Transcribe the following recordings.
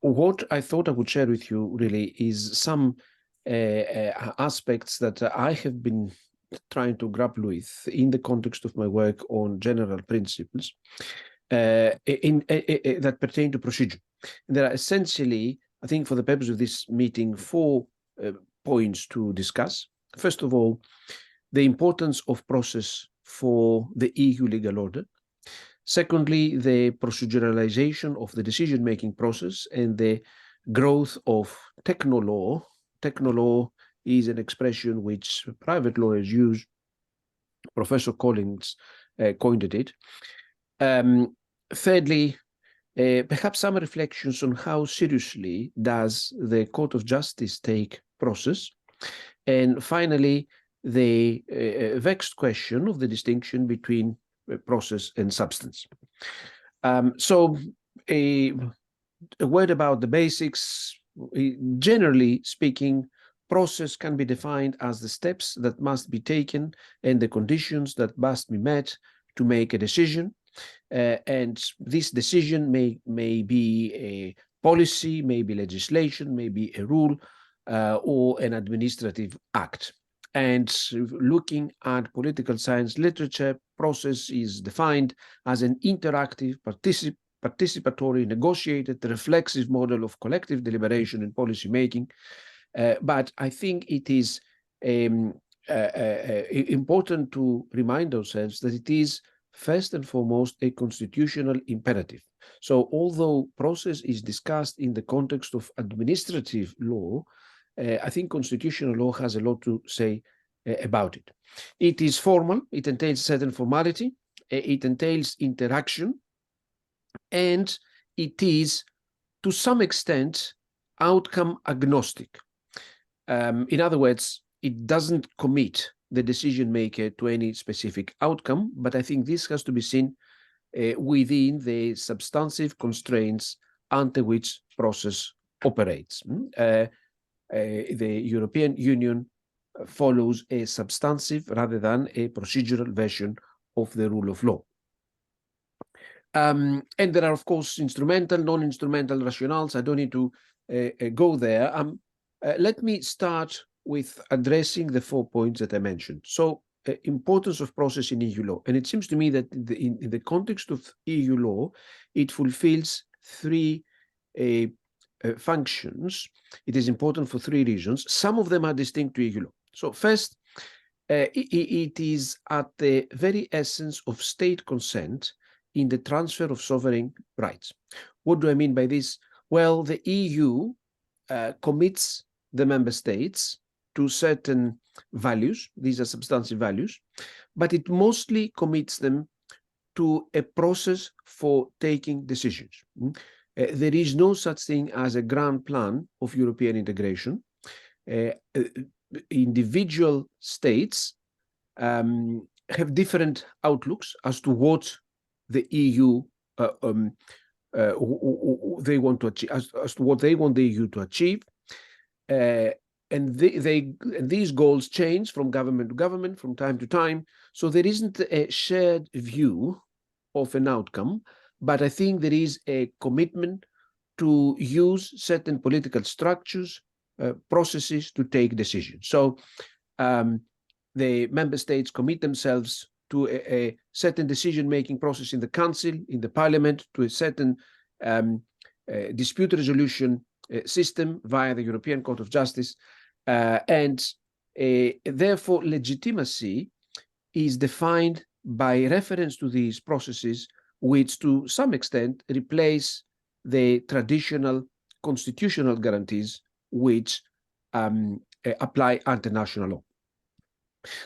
What I thought I would share with you really is some aspects that I have been trying to grapple with in the context of my work on general principles that pertain to procedure. There are essentially, I think for the purpose of this meeting, four points to discuss. First of all, the importance of process for the EU legal order. Secondly, the proceduralization of the decision-making process and the growth of techno-law. Techno-law is an expression which private lawyers use. Professor Collins coined it. Thirdly, perhaps some reflections on how seriously does the Court of Justice take process. And finally, the vexed question of the distinction between process and substance. So a word about the basics. Generally speaking, process can be defined as the steps that must be taken and the conditions that must be met to make a decision. And this decision may be a policy, may be legislation, may be a rule, or an administrative act. And looking at political science literature, process is defined as an interactive, participatory, negotiated, reflexive model of collective deliberation and policy making. But I think it is important to remind ourselves that it is first and foremost a constitutional imperative. So although process is discussed in the context of administrative law, I think constitutional law has a lot to say about it. It is formal, it entails certain formality, it entails interaction, and it is to some extent outcome agnostic. In other words, it doesn't commit the decision maker to any specific outcome, but I think this has to be seen within the substantive constraints under which process operates. The European Union follows a substantive rather than a procedural version of the rule of law. And there are, of course, instrumental, non-instrumental rationales. I don't need to go there. Let me start with addressing the 4 points that I mentioned. So, importance of process in EU law. And it seems to me that in the context of EU law, it fulfills three functions. It is important for three reasons. Some of them are distinct to EU law. So first, it is at the very essence of state consent in the transfer of sovereign rights. What do I mean by this? Well, the EU commits the member states to certain values. These are substantive values, but it mostly commits them to a process for taking decisions. There is no such thing as a grand plan of European integration. Individual states have different outlooks as to what the EU they want to achieve, as to what they want the EU to achieve, and these goals change from government to government from time to time. So there isn't a shared view of an outcome, but I think there is a commitment to use certain political structures, processes to take decisions. So the member states commit themselves to a certain decision-making process in the Council, in the Parliament, to a certain dispute resolution system via the European Court of Justice, and therefore legitimacy is defined by reference to these processes, which to some extent replace the traditional constitutional guarantees which apply under national law.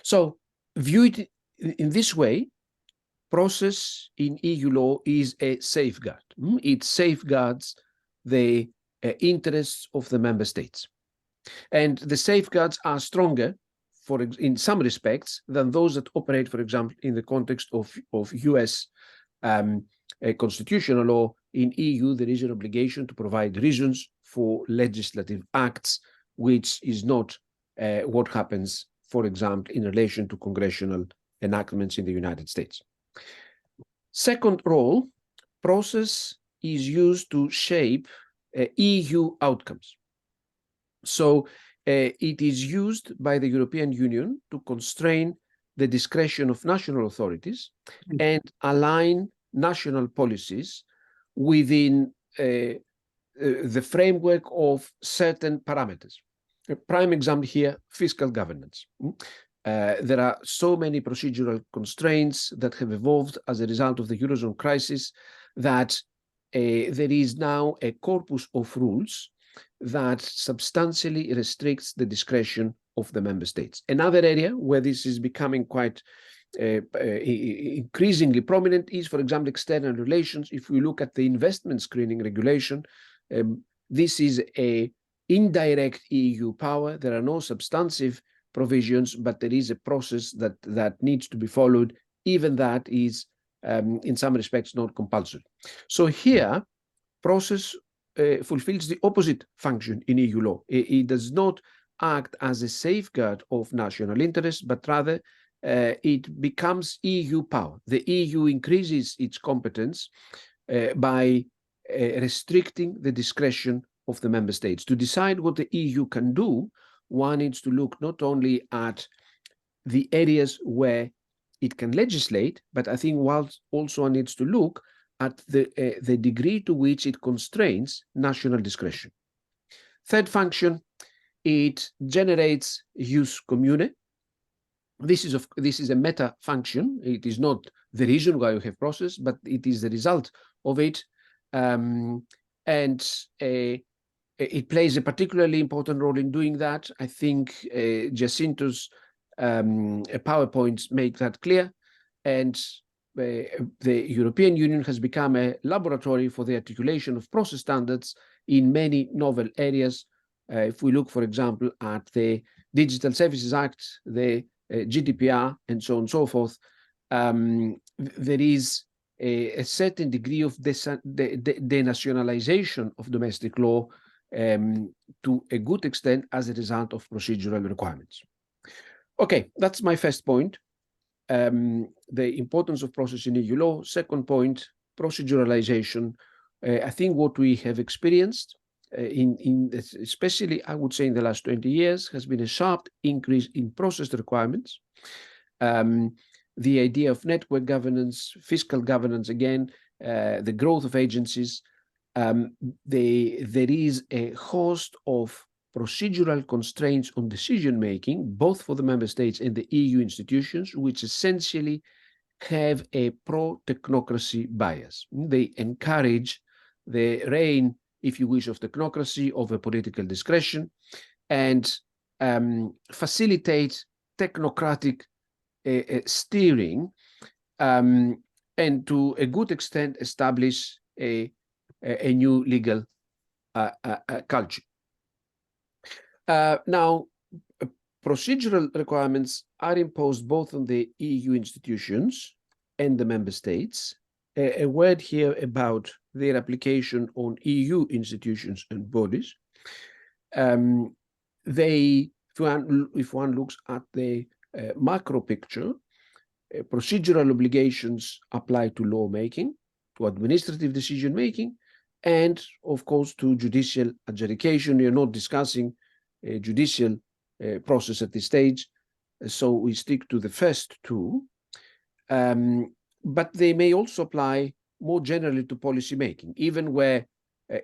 So viewed in this way, process in EU law is a safeguard. It safeguards the interests of the member states. And the safeguards are stronger in some respects than those that operate, for example, in the context of US constitutional law. In EU, there is an obligation to provide reasons for legislative acts, which is not what happens, for example, in relation to congressional enactments in the United States. Second role, process is used to shape EU outcomes. So it is used by the European Union to constrain the discretion of national authorities and align national policies within the framework of certain parameters. A prime example here, fiscal governance. There are so many procedural constraints that have evolved as a result of the Eurozone crisis that there is now a corpus of rules that substantially restricts the discretion of the member states. Another area where this is becoming quite increasingly prominent is, for example, external relations. If we look at the investment screening regulation, this is a indirect EU power. There are no substantive provisions, but there is a process that needs to be followed. Even that is, in some respects, not compulsory. So here, process fulfills the opposite function in EU law. It does not act as a safeguard of national interests, but rather it becomes EU power. The EU increases its competence by restricting the discretion of the member states. To decide what the EU can do, one needs to look not only at the areas where it can legislate, but I think also one needs to look at the degree to which it constrains national discretion. Third function, it generates jus commune. This is a meta function. It is not the reason why we have process, but it is the result of it. And it plays a particularly important role in doing that. I think Jacinto's PowerPoints make that clear. And the European Union has become a laboratory for the articulation of process standards in many novel areas. If we look, for example, at the Digital Services Act, the GDPR, and so on and so forth, there is a certain degree of denationalization of domestic law to a good extent as a result of procedural requirements. Okay, that's my first point. The importance of process in EU law. Second point, proceduralization. I think what we have experienced especially I would say in the last 20 years, has been a sharp increase in process requirements. The idea of network governance, fiscal governance, again, the growth of agencies, there is a host of procedural constraints on decision-making, both for the member states and the EU institutions, which essentially have a pro-technocracy bias. They encourage the reign, if you wish, of technocracy over political discretion and facilitate technocratic steering and to a good extent establish a new legal culture. Now, procedural requirements are imposed both on the EU institutions and the member states. A word here about their application on EU institutions and bodies. If one looks at the macro picture, procedural obligations apply to lawmaking, to administrative decision-making, and of course to judicial adjudication. We are not discussing a judicial process at this stage, so we stick to the first two. But they may also apply more generally to policy making, even where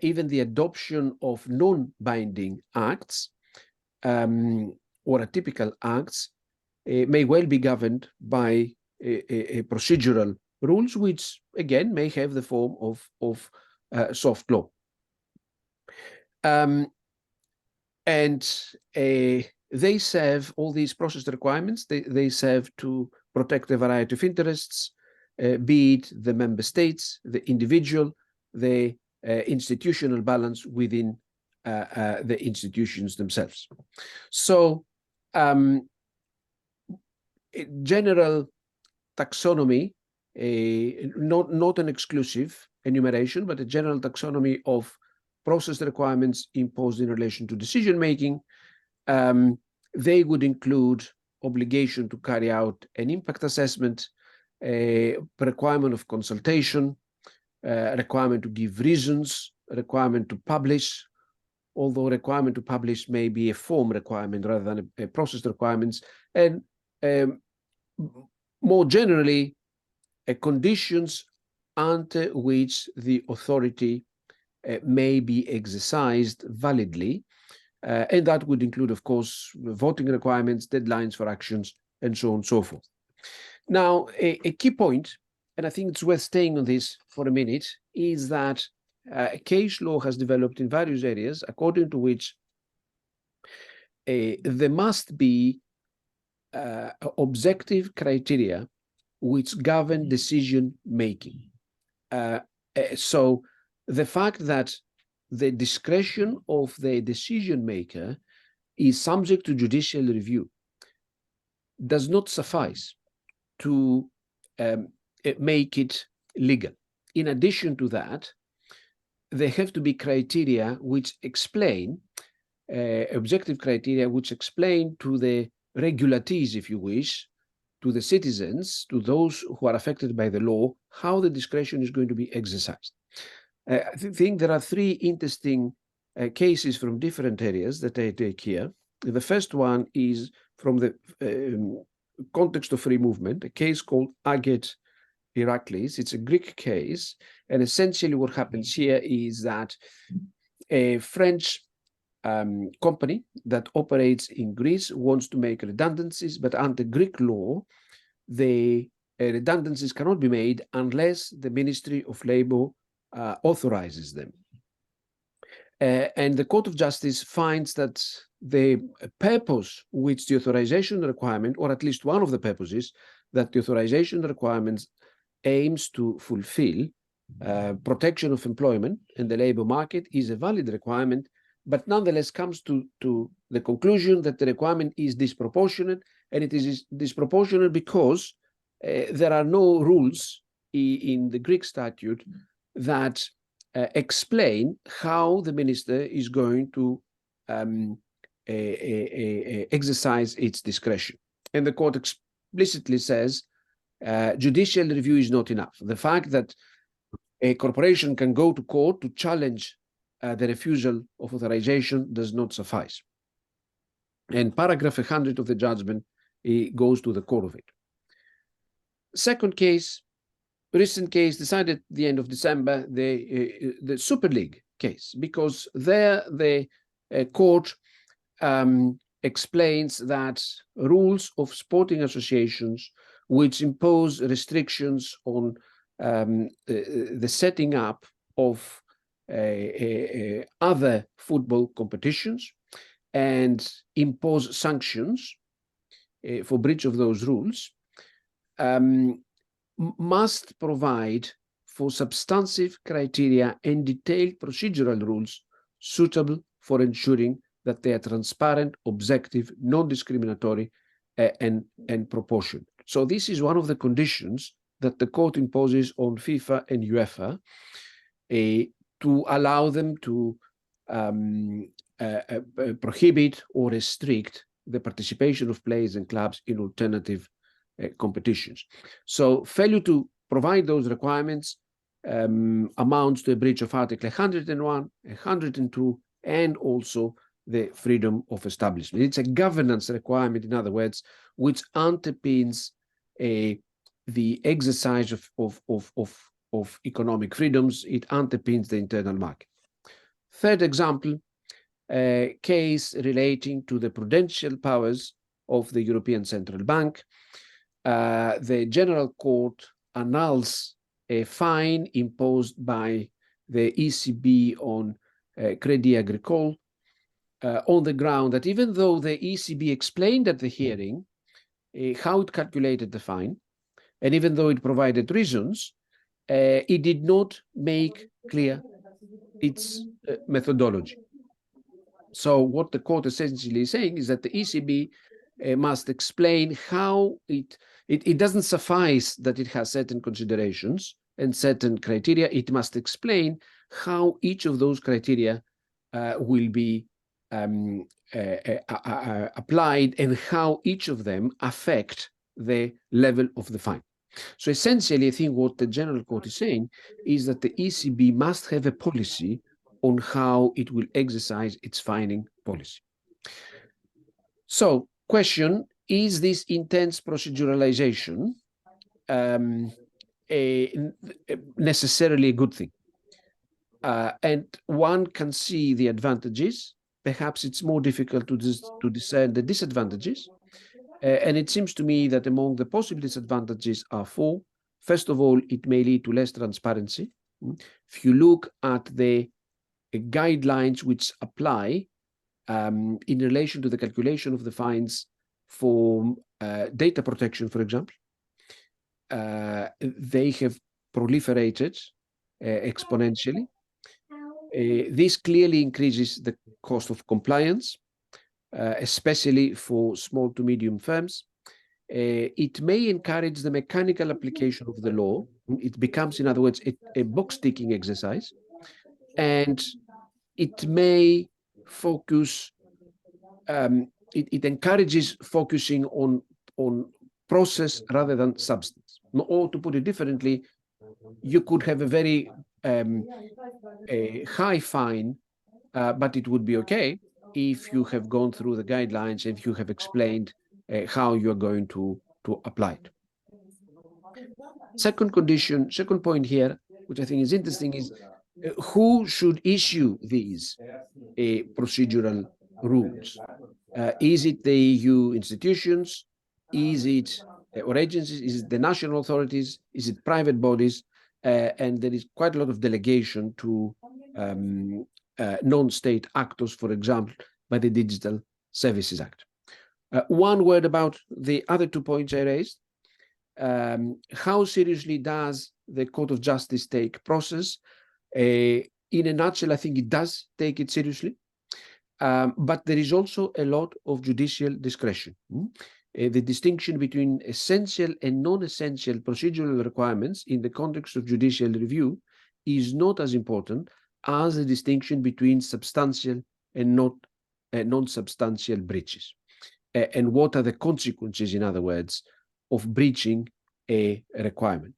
even the adoption of non-binding acts or atypical acts may well be governed by a procedural rules, which again may have the form of soft law. They serve, all these process requirements, they serve to protect a variety of interests, be it the member states, the individual, the institutional balance within the institutions themselves. So general taxonomy, not an exclusive enumeration, but a general taxonomy of process requirements imposed in relation to decision-making. They would include obligation to carry out an impact assessment, a requirement of consultation, requirement to give reasons, requirement to publish, although requirement to publish may be a form requirement rather than a process requirements, and more generally, conditions under which the authority may be exercised validly, and that would include, of course, voting requirements, deadlines for actions, and so on and so forth. Now, a key point, and I think it's worth staying on this for a minute, is that case law has developed in various areas, according to which there must be objective criteria which govern decision making. So the fact that the discretion of the decision maker is subject to judicial review does not suffice to make it legal. In addition to that, there have to be criteria which explain, objective criteria which explain to the regulatees, if you wish, to the citizens, to those who are affected by the law, how the discretion is going to be exercised. I think there are three interesting cases from different areas that I take here. The first one is from the context of free movement, a case called Aget Iraklis. It's a Greek case, and essentially what happens here is that a French company that operates in Greece wants to make redundancies, but under Greek law, the redundancies cannot be made unless the Ministry of Labour authorizes them. And the Court of Justice finds that the purpose which the authorization requirement, or at least one of the purposes that the authorization requirements aims to fulfill, protection of employment in the labor market, is a valid requirement, but nonetheless comes to the conclusion that the requirement is disproportionate, and it is disproportionate because there are no rules in the Greek statute that explain how the minister is going to exercise its discretion. And the court explicitly says judicial review is not enough. The fact that a corporation can go to court to challenge the refusal of authorization does not suffice. And paragraph 100 of the judgment goes to the core of it. Second case, recent case decided at the end of December, the Super League case, because there the court explains that rules of sporting associations which impose restrictions on the setting up of other football competitions and impose sanctions for breach of those rules must provide for substantive criteria and detailed procedural rules suitable for ensuring that they are transparent, objective, non-discriminatory, and proportionate. So this is one of the conditions that the court imposes on FIFA and UEFA to allow them to prohibit or restrict the participation of players and clubs in alternative competitions. So failure to provide those requirements amounts to a breach of Article 101, 102, and also the freedom of establishment. It's a governance requirement, in other words, which underpins the exercise of economic freedoms. It underpins the internal market. Third example, a case relating to the prudential powers of the European Central Bank. The General Court annuls a fine imposed by the ECB on Crédit Agricole on the ground that even though the ECB explained at the hearing how it calculated the fine, and even though it provided reasons, it did not make clear its methodology. So what the court essentially is saying is that the ECB must explain how it doesn't suffice that it has certain considerations and certain criteria. It must explain how each of those criteria will be applied and how each of them affect the level of the fine. So essentially, I think what the General Court is saying is that the ECB must have a policy on how it will exercise its fining policy. So, question, is this intense proceduralization necessarily a good thing? And one can see the advantages. Perhaps it's more difficult to discern the disadvantages. And it seems to me that among the possible disadvantages are four. First of all, it may lead to less transparency. If you look at the guidelines which apply in relation to the calculation of the fines for data protection, for example, they have proliferated exponentially. This clearly increases the cost of compliance, especially for small to medium firms. It may encourage the mechanical application of the law. It becomes, in other words, a box-ticking exercise. And it may focus, it encourages focusing on process rather than substance. Or to put it differently, you could have a very high fine, but it would be okay if you have gone through the guidelines and if you have explained how you are going to apply it. Second point here, which I think is interesting, is who should issue these procedural rules? Is it the EU institutions? Is it or agencies? Is it the national authorities? Is it private bodies? And there is quite a lot of delegation to non-state actors, for example, by the Digital Services Act. One word about the other 2 points I raised. How seriously does the Court of Justice take process? In a nutshell, I think it does take it seriously. But there is also a lot of judicial discretion. The distinction between essential and non-essential procedural requirements in the context of judicial review is not as important as the distinction between substantial and non-substantial breaches. And what are the consequences, in other words, of breaching a requirement.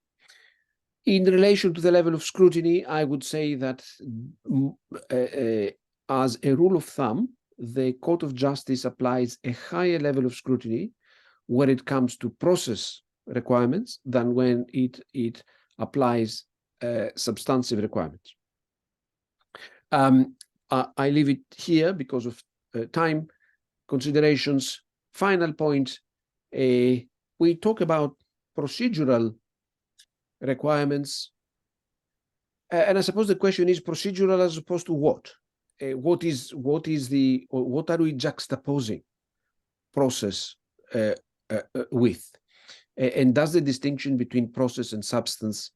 In relation to the level of scrutiny, I would say that as a rule of thumb, the Court of Justice applies a higher level of scrutiny when it comes to process requirements than when it applies substantive requirements. I leave it here because of time considerations. Final point, we talk about procedural requirements, and I suppose the question is procedural as opposed to what? What are we juxtaposing process with? And does the distinction between process and substance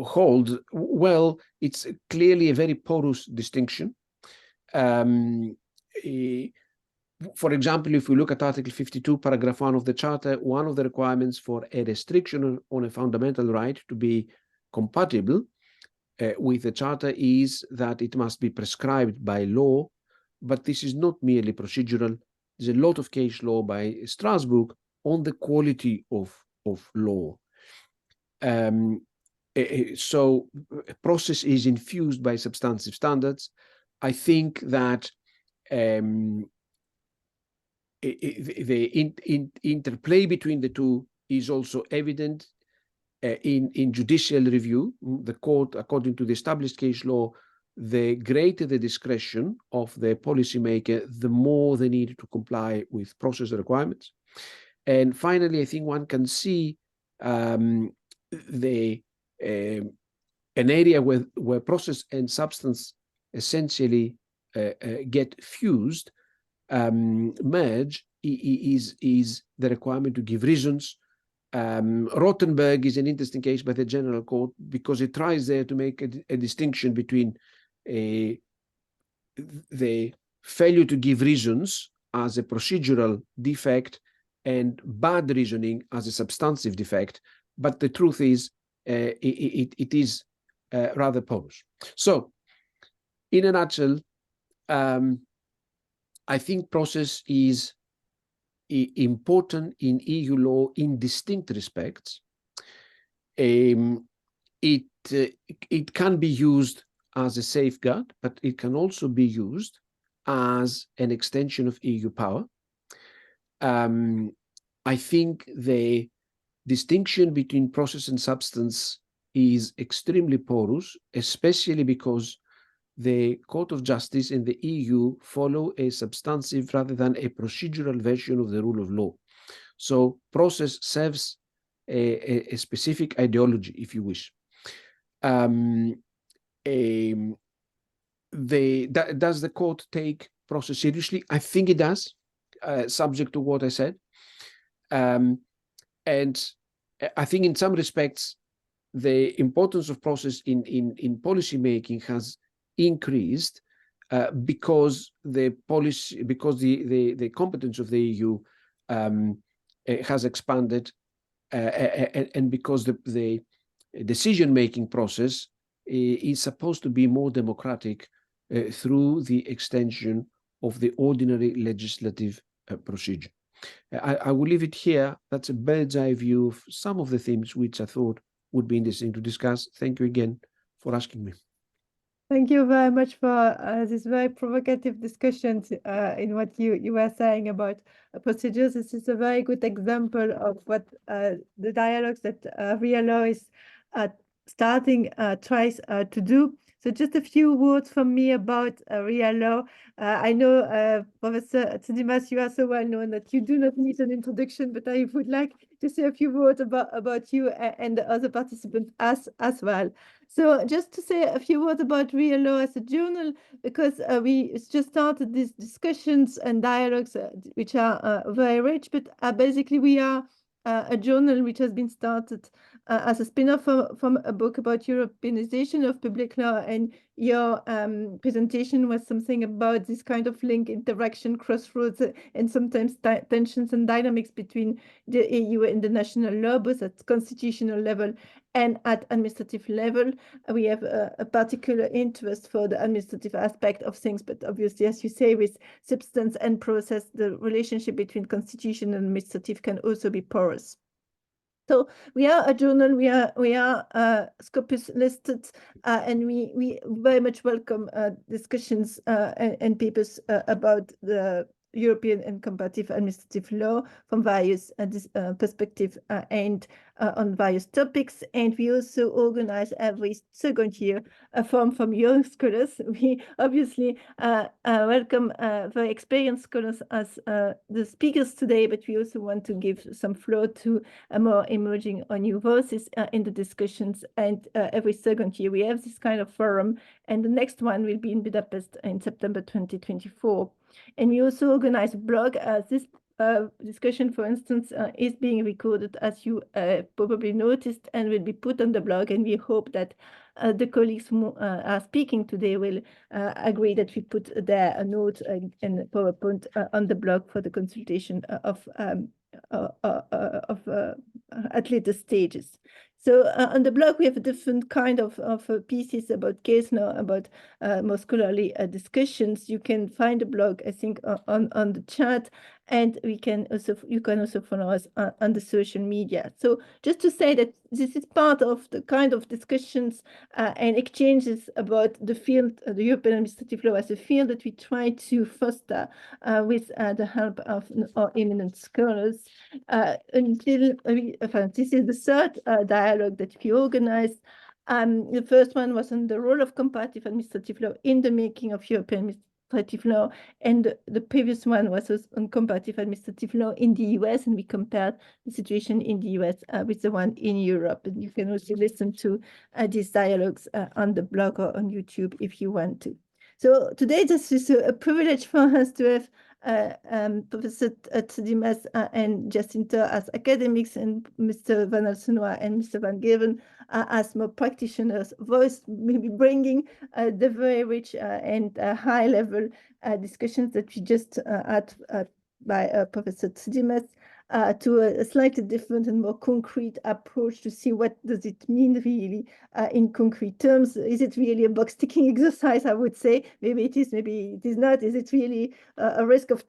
hold? Well, it's clearly a very porous distinction. For example, if we look at Article 52, Paragraph 1 of the Charter, one of the requirements for a restriction on a fundamental right to be compatible with the Charter is that it must be prescribed by law, but this is not merely procedural. There's a lot of case law by Strasbourg on the quality of law. So a process is infused by substantive standards. I think that the interplay between the two is also evident in judicial review. The court, according to the established case law, the greater the discretion of the policymaker, the more they need to comply with process requirements. And finally, I think one can see an area where process and substance essentially get fused, merge, is the requirement to give reasons. Rothenberg is an interesting case by the General Court because it tries there to make a distinction between the failure to give reasons as a procedural defect and bad reasoning as a substantive defect. But the truth is, it is rather porous. So, in a nutshell, I think process is important in EU law in distinct respects. It can be used as a safeguard, but it can also be used as an extension of EU power. I think the distinction between process and substance is extremely porous, especially because the Court of Justice in the EU follow a substantive rather than a procedural version of the rule of law. So process serves a specific ideology, if you wish. Does the court take process seriously? I think it does, subject to what I said. And I think in some respects, the importance of process in policy making has increased because the competence of the EU has expanded, and because the decision-making process is supposed to be more democratic through the extension of the ordinary legislative procedure. I will leave it here. That's a bird's eye view of some of the themes which I thought would be interesting to discuss. Thank you again for asking me. Thank you very much for this very provocative discussion in what you were saying about procedures. This is a very good example of what the dialogues that real law is starting tries to do. So just a few words from me about real law. I know, Professor Tsidimas, you are so well known that you do not need an introduction, but I would like to say a few words about you and the other participants as well. So just to say a few words about real law as a journal, because we just started these discussions and dialogues, which are very rich, but basically we are a journal which has been started as a spin-off from a book about Europeanization of public law, and your presentation was something about this kind of link, interaction, crossroads, and sometimes tensions and dynamics between the EU and the national law, both at constitutional level and at administrative level. We have a particular interest for the administrative aspect of things, but obviously, as you say, with substance and process, the relationship between constitution and administrative can also be porous. So we are a journal, we are Scopus listed, and we very much welcome discussions and papers about the European and comparative administrative law from various perspectives and on various topics. And we also organize every second year a forum from young scholars. We obviously welcome very experienced scholars as the speakers today, but we also want to give some floor to more emerging or new voices in the discussions. And every second year we have this kind of forum, and the next one will be in Budapest in September 2024. And we also organize a blog. This discussion, for instance, is being recorded, as you probably noticed, and will be put on the blog. And we hope that the colleagues who are speaking today will agree that we put their notes and PowerPoint on the blog for the consultation of at later stages. So on the blog, we have a different kind of pieces about case law, about more scholarly discussions. You can find the blog, I think, on the chat, and you can also follow us on the social media. So just to say that this is part of the kind of discussions and exchanges about the field, the European administrative law as a field that we try to foster with the help of our eminent scholars. This is the third dialogue that we organized. The first one was on the role of comparative administrative law in the making of European administrative law, and the previous one was on comparative administrative law in the US, and we compared the situation in the US with the one in Europe. And you can also listen to these dialogues on the blog or on YouTube if you want to. So today, this is a privilege for us to have Professor Tsidimas and Jacinta as academics, and Mr. Van Alsenoy and Mr. Van Geven as more practitioners' voice, maybe bringing the very rich and high-level discussions that we just had by Professor Tsidimas to a slightly different and more concrete approach to see what does it mean really in concrete terms. Is it really a box ticking exercise? I would say maybe it is, maybe it is not. Is it really a risk of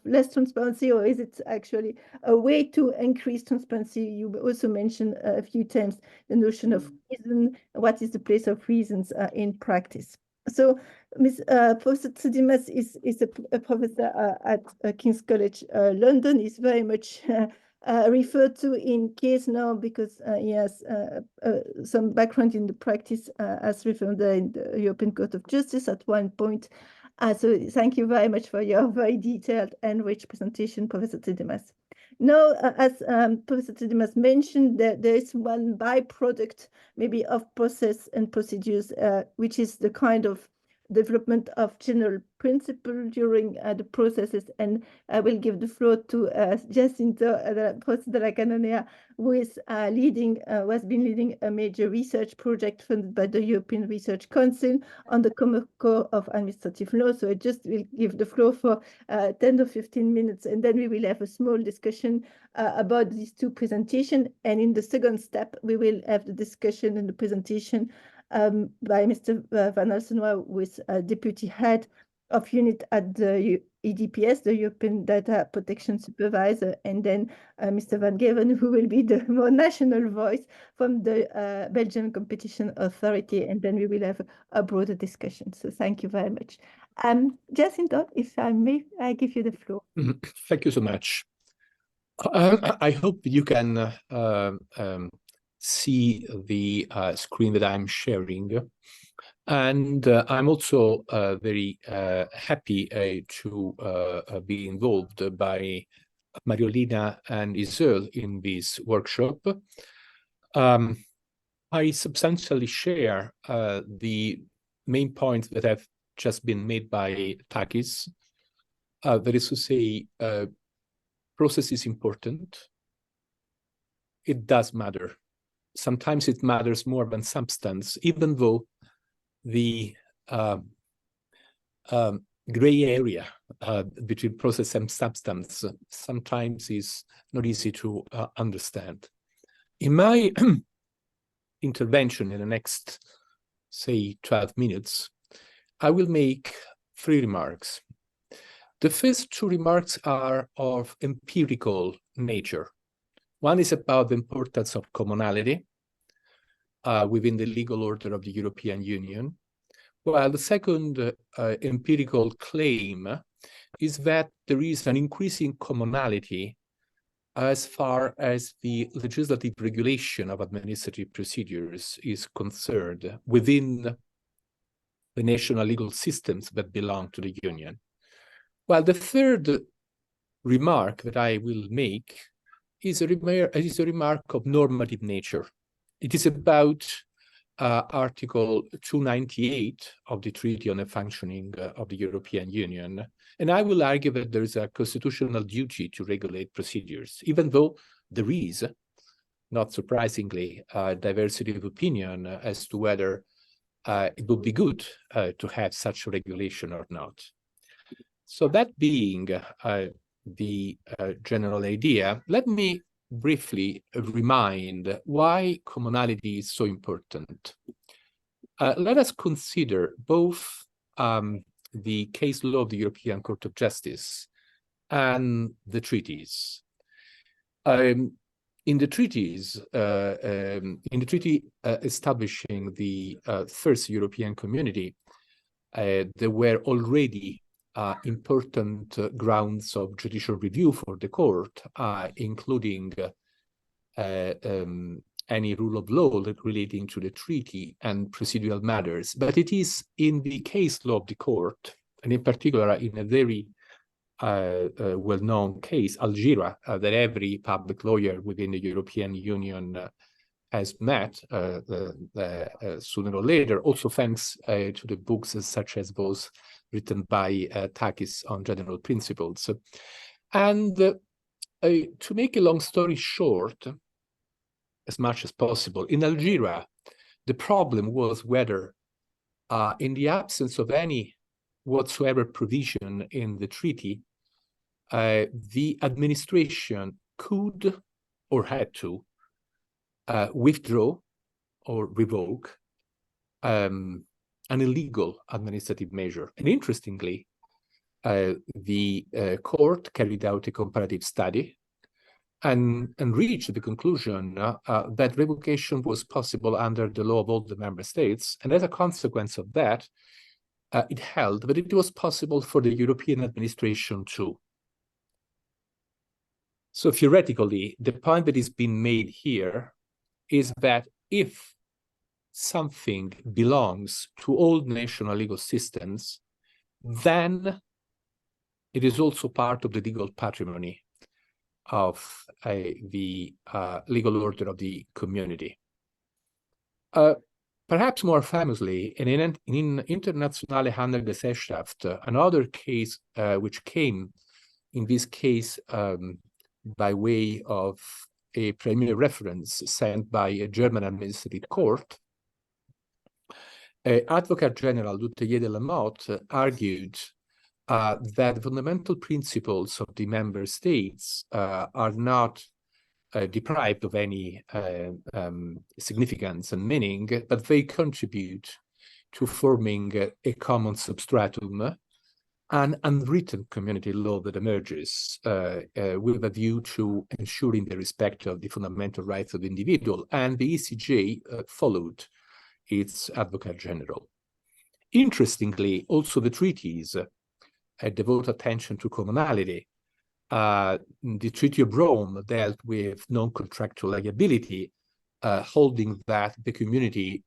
less transparency, or is it actually a way to increase transparency? You also mentioned a few times the notion of reason. What is the place of reasons in practice? So Professor Tsidimas is a professor at King's College London. He's very much referred to in case now because he has some background in the practice as referred in the European Court of Justice at one point. So thank you very much for your very detailed and rich presentation, Professor Tsidimas. Now, as Professor Tsidimas mentioned, there is one byproduct maybe of process and procedures, which is the kind of development of general principle during the processes. And I will give the floor to Jacinto, Professor de la Canonea, who has been leading a major research project funded by the European Research Council on the Common Core of Administrative Law. So I just will give the floor for 10 or 15 minutes, and then we will have a small discussion about these two presentations. And in the second step, we will have the discussion and the presentation by Mr. Van Alsenoy, who is Deputy Head of Unit at the EDPS, the European Data Protection Supervisor, and then Mr. Van Geven, who will be the more national voice from the Belgian Competition Authority, and then we will have a broader discussion. So thank you very much. Jacinto, if I may, I give you the floor. Thank you so much. I hope you can see the screen that I'm sharing. And I'm also very happy to be involved by Mariolina and Iseul in this workshop. I substantially share the main points that have just been made by Takis. That is to say, process is important. It does matter. Sometimes it matters more than substance, even though the gray area between process and substance sometimes is not easy to understand. In my intervention in the next, say, 12 minutes, I will make 3 remarks. The first 2 remarks are of empirical nature. One is about the importance of commonality within the legal order of the European Union, while the second empirical claim is that there is an increasing commonality as far as the legislative regulation of administrative procedures is concerned within the national legal systems that belong to the Union. While the third remark that I will make is a remark of normative nature. It is about Article 298 of the Treaty on the Functioning of the European Union. And I will argue that there is a constitutional duty to regulate procedures, even though there is, not surprisingly, diversity of opinion as to whether it would be good to have such regulation or not. So that being the general idea, let me briefly remind why commonality is so important. Let us consider both the case law of the European Court of Justice and the treaties. In the treaties, in the treaty establishing the first European Community, there were already important grounds of judicial review for the court, including any rule of law relating to the treaty and procedural matters. But it is in the case law of the court, and in particular in a very well-known case, Algira, that every public lawyer within the European Union has met sooner or later, also thanks to the books such as those written by Takis on general principles. And to make a long story short, as much as possible, in Algira, the problem was whether, in the absence of any whatsoever provision in the treaty, the administration could or had to withdraw or revoke an illegal administrative measure. And interestingly, the court carried out a comparative study and reached the conclusion that revocation was possible under the law of all the member states. And as a consequence of that, it held that it was possible for the European administration too. So theoretically, the point that is being made here is that if something belongs to all national legal systems, then it is also part of the legal patrimony of the legal order of the community. Perhaps more famously, in Internationale Handelsgesellschaft, another case which came, in this case, by way of a premier reference sent by a German administrative court, Advocate General Letellier de la Motte argued that the fundamental principles of the member states are not deprived of any significance and meaning, but they contribute to forming a common substratum, an unwritten community law that emerges with a view to ensuring the respect of the fundamental rights of the individual. And the ECJ followed its Advocate General. Interestingly, also the treaties devote attention to commonality. The Treaty of Rome dealt with non-contractual liability, holding that the community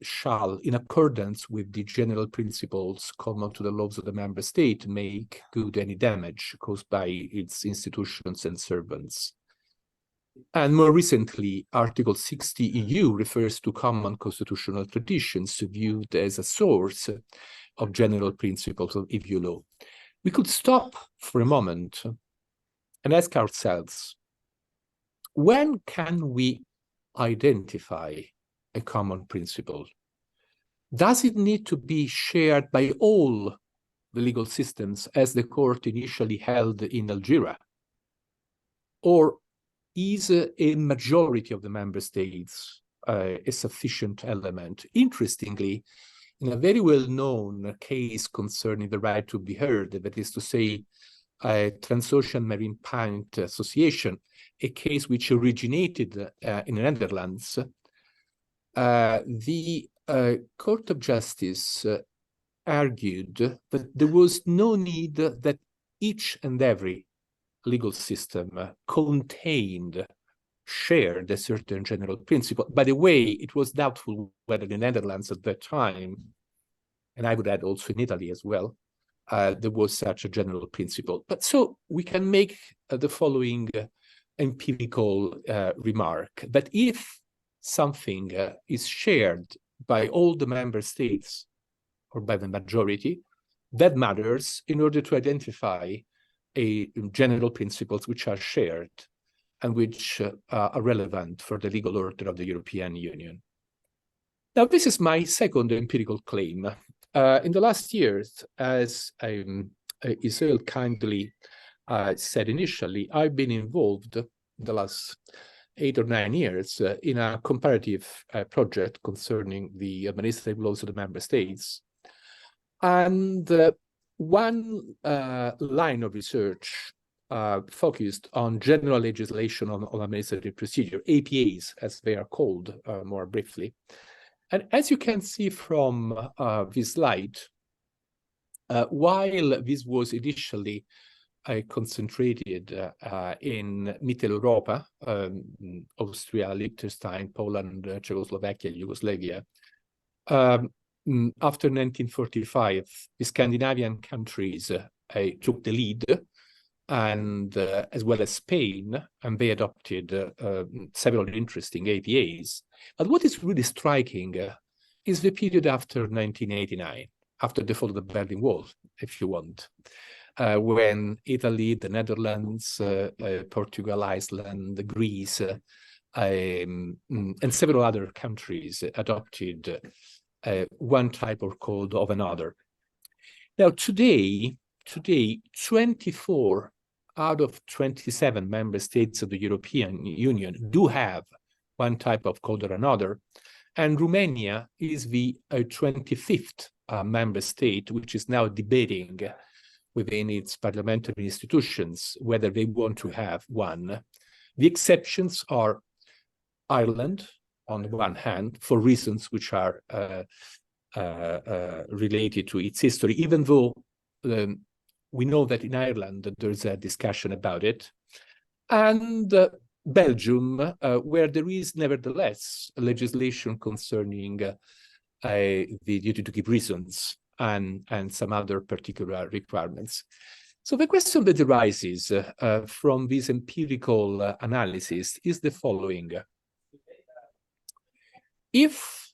shall, in accordance with the general principles common to the laws of the member state, make good any damage caused by its institutions and servants. And more recently, Article 60 EU refers to common constitutional traditions viewed as a source of general principles of EU law. We could stop for a moment and ask ourselves, when can we identify a common principle? Does it need to be shared by all the legal systems as the court initially held in Algeria? Or is a majority of the member states a sufficient element? Interestingly, in a very well-known case concerning the right to be heard, that is to say, Transocean Marine Pint Association, a case which originated in the Netherlands, the Court of Justice argued that there was no need that each and every legal system contained, shared a certain general principle. By the way, it was doubtful whether the Netherlands at that time, and I would add also in Italy as well, there was such a general principle. But so we can make the following empirical remark, that if something is shared by all the member states or by the majority, that matters in order to identify general principles which are shared and which are relevant for the legal order of the European Union. Now, this is my second empirical claim. In the last years, as Israel kindly said initially, I've been involved in the last 8 or 9 years in a comparative project concerning the administrative laws of the member states. And one line of research focused on general legislation on administrative procedure, APAs, as they are called more briefly. And as you can see from this slide, while this was initially concentrated in Mitteleuropa, Austria, Liechtenstein, Poland, Czechoslovakia, Yugoslavia, after 1945, the Scandinavian countries took the lead, and as well as Spain, and they adopted several interesting APAs. But what is really striking is the period after 1989, after the fall of the Berlin Wall, if you want, when Italy, the Netherlands, Portugal, Iceland, Greece, and several other countries adopted one type or code of another. Now, today, today 24 out of 27 member states of the European Union do have one type of code or another, and Romania is the 25th member state, which is now debating within its parliamentary institutions whether they want to have one. The exceptions are Ireland, on the one hand, for reasons which are related to its history, even though we know that in Ireland there's a discussion about it, and Belgium, where there is nevertheless legislation concerning the duty to give reasons and some other particular requirements. So the question that arises from this empirical analysis is the following. If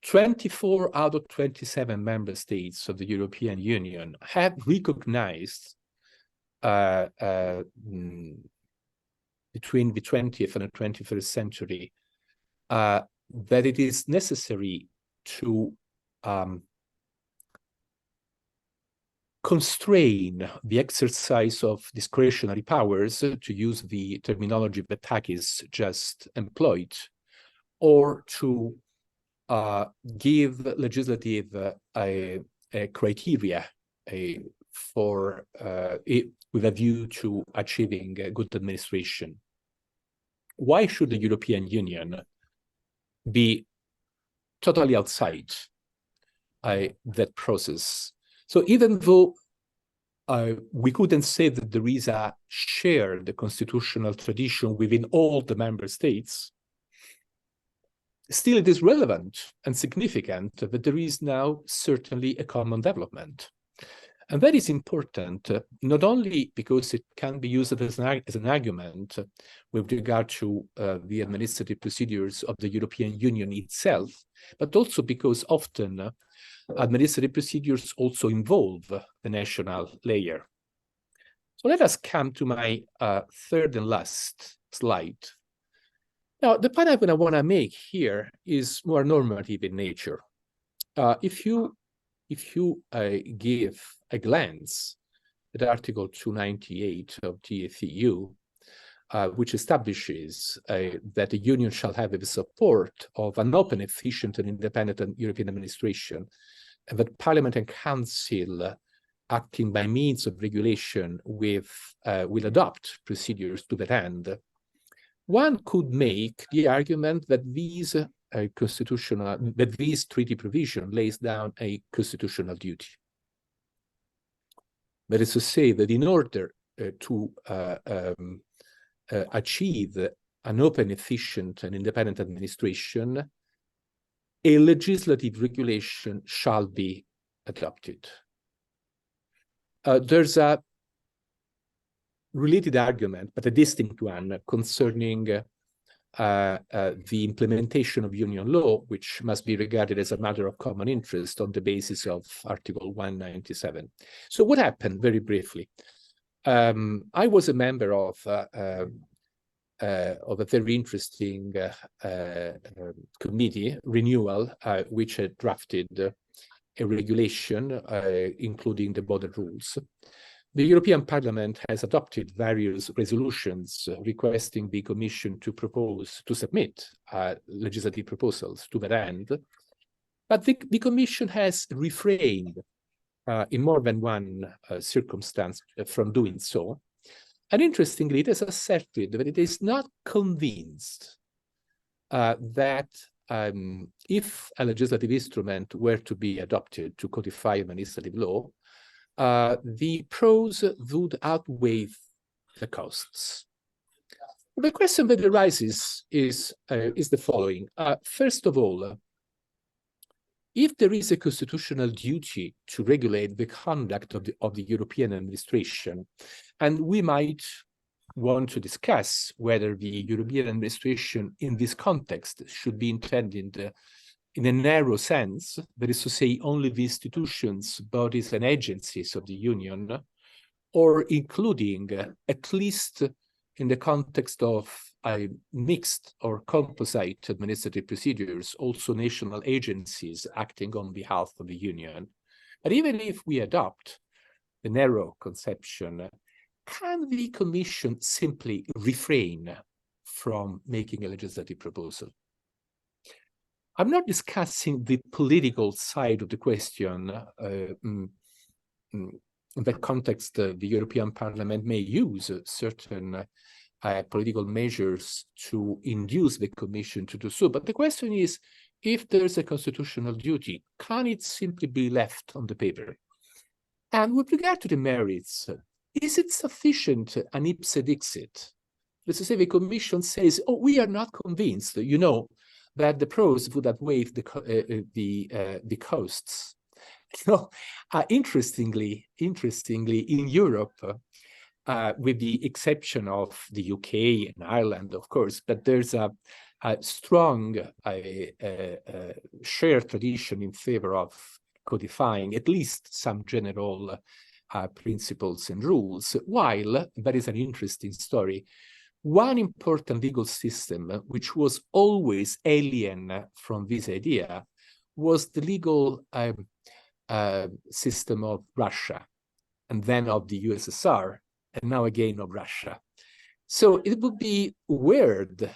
24 out of 27 member states of the European Union have recognized between the 20th and the 21st century that it is necessary to constrain the exercise of discretionary powers, to use the terminology that Takis just employed, or to give legislative a criteria for with a view to achieving good administration. Why should the European Union be totally outside that process? So even though we couldn't say that there is a shared constitutional tradition within all the member states, still it is relevant and significant that there is now certainly a common development. And that is important, not only because it can be used as an argument with regard to the administrative procedures of the European Union itself, but also because often administrative procedures also involve the national layer. So let us come to my third and last slide. Now, the point I want to make here is more normative in nature. If you give a glance at Article 298 of TFEU, which establishes that the Union shall have the support of an open, efficient, and independent European administration, and that Parliament and Council, acting by means of regulation, will adopt procedures to that end. One could make the argument that these this treaty provision lays down a constitutional duty. That is to say that in order to achieve an open, efficient, and independent administration, a legislative regulation shall be adopted. There's a related argument, but a distinct one, concerning the implementation of union law, which must be regarded as a matter of common interest on the basis of Article 197. So what happened, very briefly? I was a member of a very interesting committee, Renewal, which had drafted a regulation, including the border rules. The European Parliament has adopted various resolutions requesting the Commission to submit legislative proposals to that end. But the Commission has refrained in more than one circumstance from doing so. And interestingly, it has asserted that it is not convinced that if a legislative instrument were to be adopted to codify administrative law, the pros would outweigh the costs. The question that arises is the following. First of all, if there is a constitutional duty to regulate the conduct of the European administration, and we might want to discuss whether the European administration in this context should be intended in a narrow sense, that is to say, only the institutions, bodies, and agencies of the Union, or including, at least in the context of mixed or composite administrative procedures, also national agencies acting on behalf of the Union. But even if we adopt the narrow conception, can the Commission simply refrain from making a legislative proposal? I'm not discussing the political side of the question. In that context, the European Parliament may use certain political measures to induce the Commission to do so. But the question is, if there's a constitutional duty, can it simply be left on the paper? And with regard to the merits, is it sufficient an ipse dixit? Let's say the Commission says, oh, we are not convinced, you know, that the pros would outweigh the costs. You know, interestingly, in Europe, with the exception of the UK and Ireland, of course, but there's a strong shared tradition in favor of codifying at least some general principles and rules, while there is an interesting story. One important legal system, which was always alien from this idea, was the legal system of Russia, and then of the USSR, and now again of Russia. So it would be weird,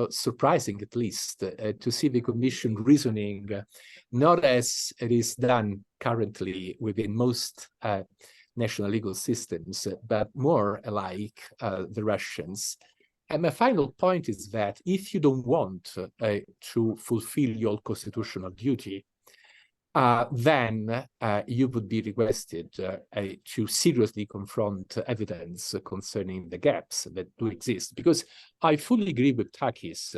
surprising at least, to see the Commission reasoning not as it is done currently within most national legal systems, but more like the Russians. And my final point is that if you don't want to fulfill your constitutional duty, then you would be requested to seriously confront evidence concerning the gaps that do exist. Because I fully agree with Takis.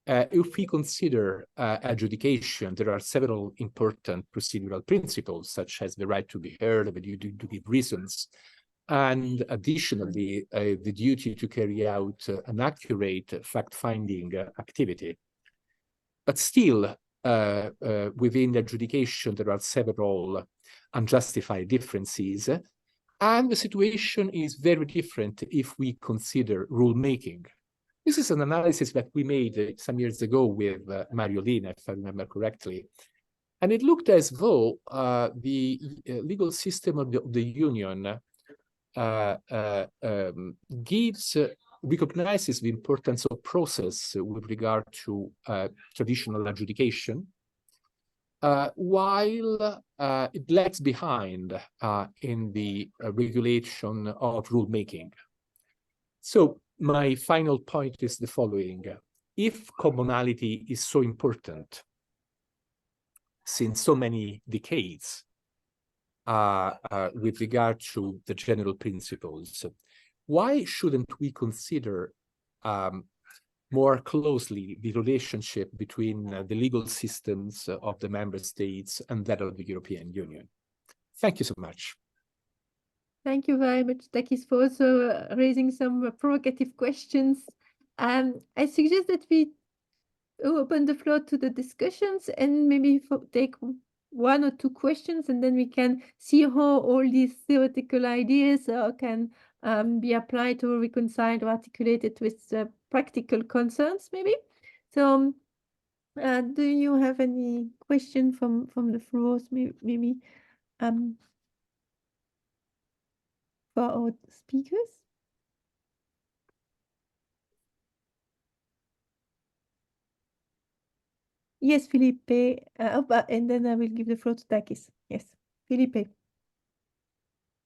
If we consider adjudication, there are several important procedural principles, such as the right to be heard, the duty to give reasons, and additionally, the duty to carry out an accurate fact-finding activity. But still, within the adjudication, there are several unjustified differences, and the situation is very different if we consider rulemaking. This is an analysis that we made some years ago with Mario Lina, if I remember correctly, and it looked as though the legal system of the Union recognizes the importance of process with regard to traditional adjudication, while it lags behind in the regulation of rulemaking. So my final point is the following. If commonality is so important since so many decades with regard to the general principles, why shouldn't we consider more closely the relationship between the legal systems of the member states and that of the European Union? Thank you so much. Thank you very much, Takis, for also raising some provocative questions. I suggest that we open the floor to the discussions and maybe take one or two questions, and then we can see how all these theoretical ideas can be applied or reconciled or articulated with practical concerns, maybe. So do you have any question from the floors, maybe for our speakers? Yes, Felipe, and then I will give the floor to Takis. Yes, Felipe.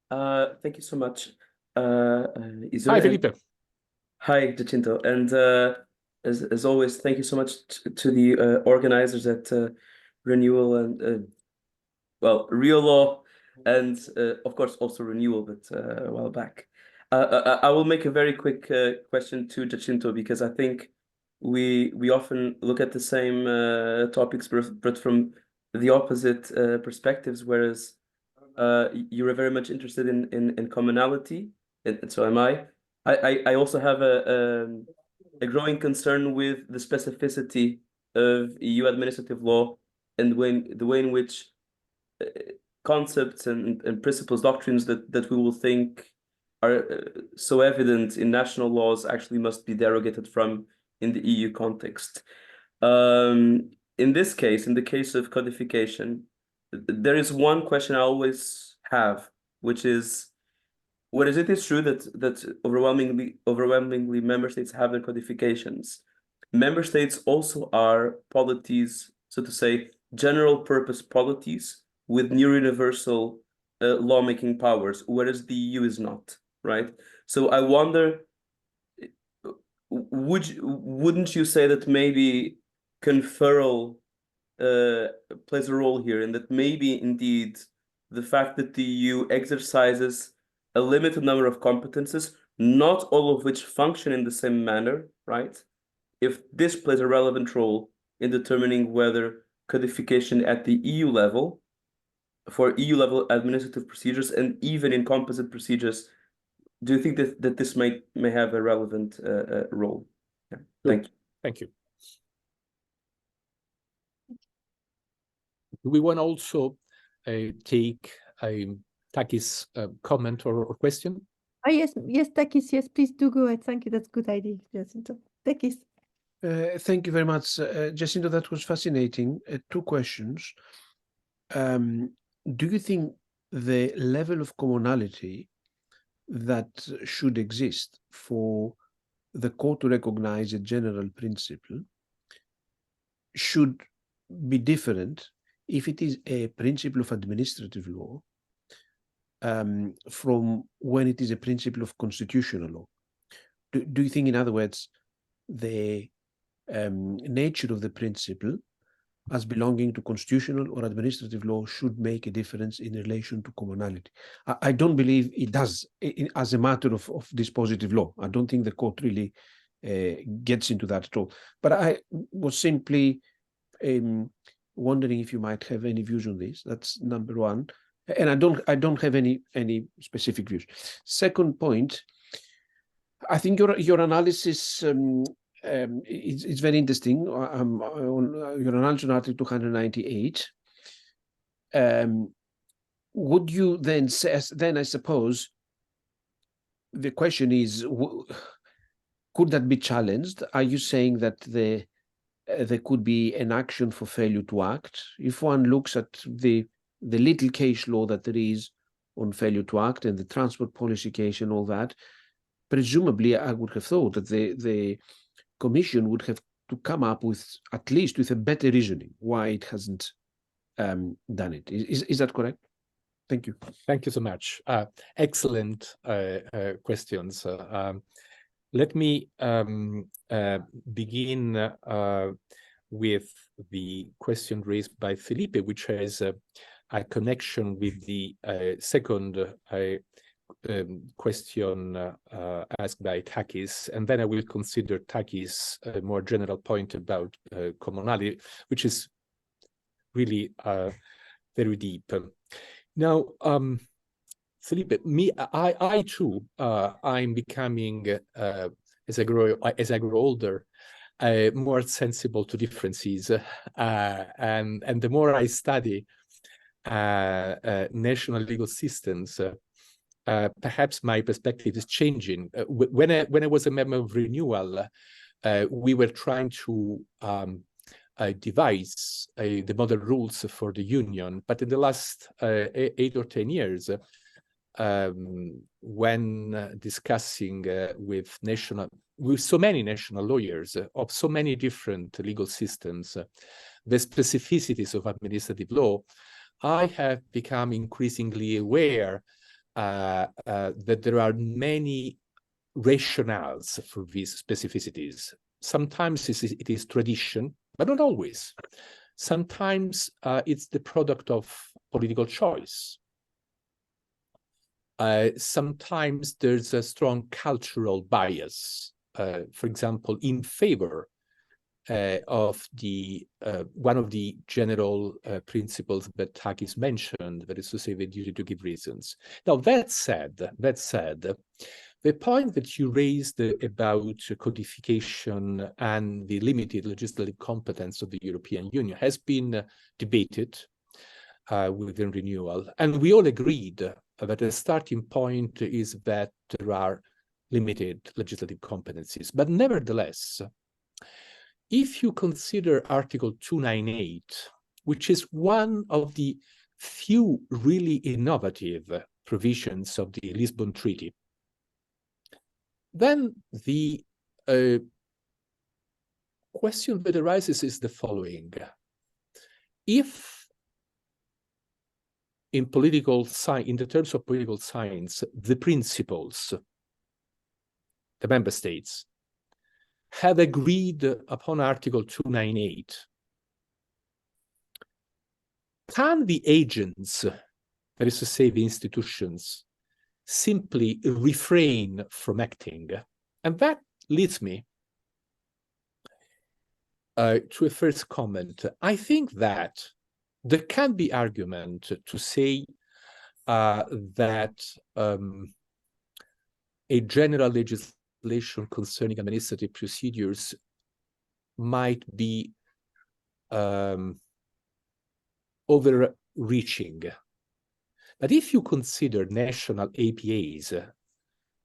Thank you so much. Hi, Felipe. Hi, Jacinto. And as always, thank you so much to the organizers at Renewal and, well, Real Law, and of course also Renewal, but a while back. I will make a very quick question to Jacinto, because I think we often look at the same topics, but from the opposite perspectives, whereas you are very much interested in commonality, and so am I. I also have a growing concern with the specificity of EU administrative law and the way in which concepts and principles, doctrines that we will think are so evident in national laws actually must be derogated from in the EU context. In this case, in the case of codification, there is one question I always have, which is, whereas it is true that overwhelmingly member states have their codifications, member states also are polities, so to say, general purpose polities with near universal lawmaking powers, whereas the EU is not, right? So I wonder, wouldn't you say that maybe conferral plays a role here, and that maybe indeed the fact that the EU exercises a limited number of competences, not all of which function in the same manner, right? If this plays a relevant role in determining whether codification at the EU level, for EU level administrative procedures and even in composite procedures, do you think that this may have a relevant role? Yeah. Thank you. Thank you. Do we want to also take Takis' comment or question? Oh, yes, Takis, yes, please do go ahead. Thank you. That's a good idea, Jacinto. Takis. Thank you very much, Jacinto. That was fascinating. 2 questions. Do you think the level of commonality that should exist for the court to recognize a general principle should be different if it is a principle of administrative law from when it is a principle of constitutional law? Do you think, in other words, the nature of the principle as belonging to constitutional or administrative law should make a difference in relation to commonality? I don't believe it does as a matter of dispositive law. I don't think the court really gets into that at all. But I was simply wondering if you might have any views on this. That's number one. And I don't have any specific views. Second point, I think your analysis it's very interesting. On your analysis on Article 298, would you then say, I suppose the question is, could that be challenged? Are you saying that there could be an action for failure to act? If one looks at the little case law that there is on failure to act and the transport policy case and all that, presumably I would have thought that the Commission would have to come up with at least with a better reasoning why it hasn't done it. Is that correct? Thank you. Thank you so much. Excellent questions. Let me begin with the question raised by Felipe, which has a connection with the second question asked by Takis, and then I will consider Takis' more general point about commonality, which is really very deep. Now, Felipe, I too, I'm becoming as I grow older, more sensible to differences, and the more I study national legal systems, perhaps my perspective is changing. When I was a member of Renewal, we were trying to devise the model rules for the union, but in the last 8 or 10 years, when discussing with so many national lawyers of so many different legal systems, the specificities of administrative law, I have become increasingly aware that there are many rationales for these specificities. Sometimes it is tradition, but not always. Sometimes it's the product of political choice. Sometimes there's a strong cultural bias, for example, in favor of the one of the general principles that Takis mentioned, that is to say, the duty to give reasons. Now, that said, the point that you raised about codification and the limited legislative competence of the European Union has been debated within Renewal, and we all agreed that the starting point is that there are limited legislative competencies. But nevertheless, if you consider Article 298, which is one of the few really innovative provisions of the Lisbon Treaty, then the question that arises is the following. If in the terms of political science, the principles, the member states, have agreed upon Article 298, can the agents, that is to say the institutions, simply refrain from acting? And that leads me to a first comment. I think that there can be argument to say that a general legislation concerning administrative procedures might be overreaching. But if you consider national APAs,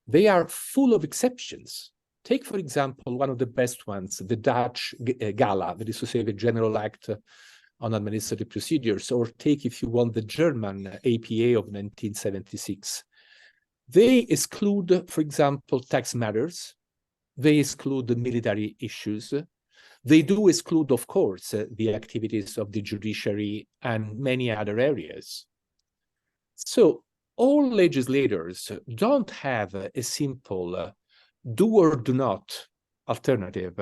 they are full of exceptions. Take, for example, one of the best ones, the Dutch GALA, that is to say the General Act on Administrative Procedures, or take, if you want, the German APA of 1976. They exclude, for example, tax matters. They exclude the military issues. They do exclude, of course, the activities of the judiciary and many other areas. So all legislators don't have a simple do or do not alternative,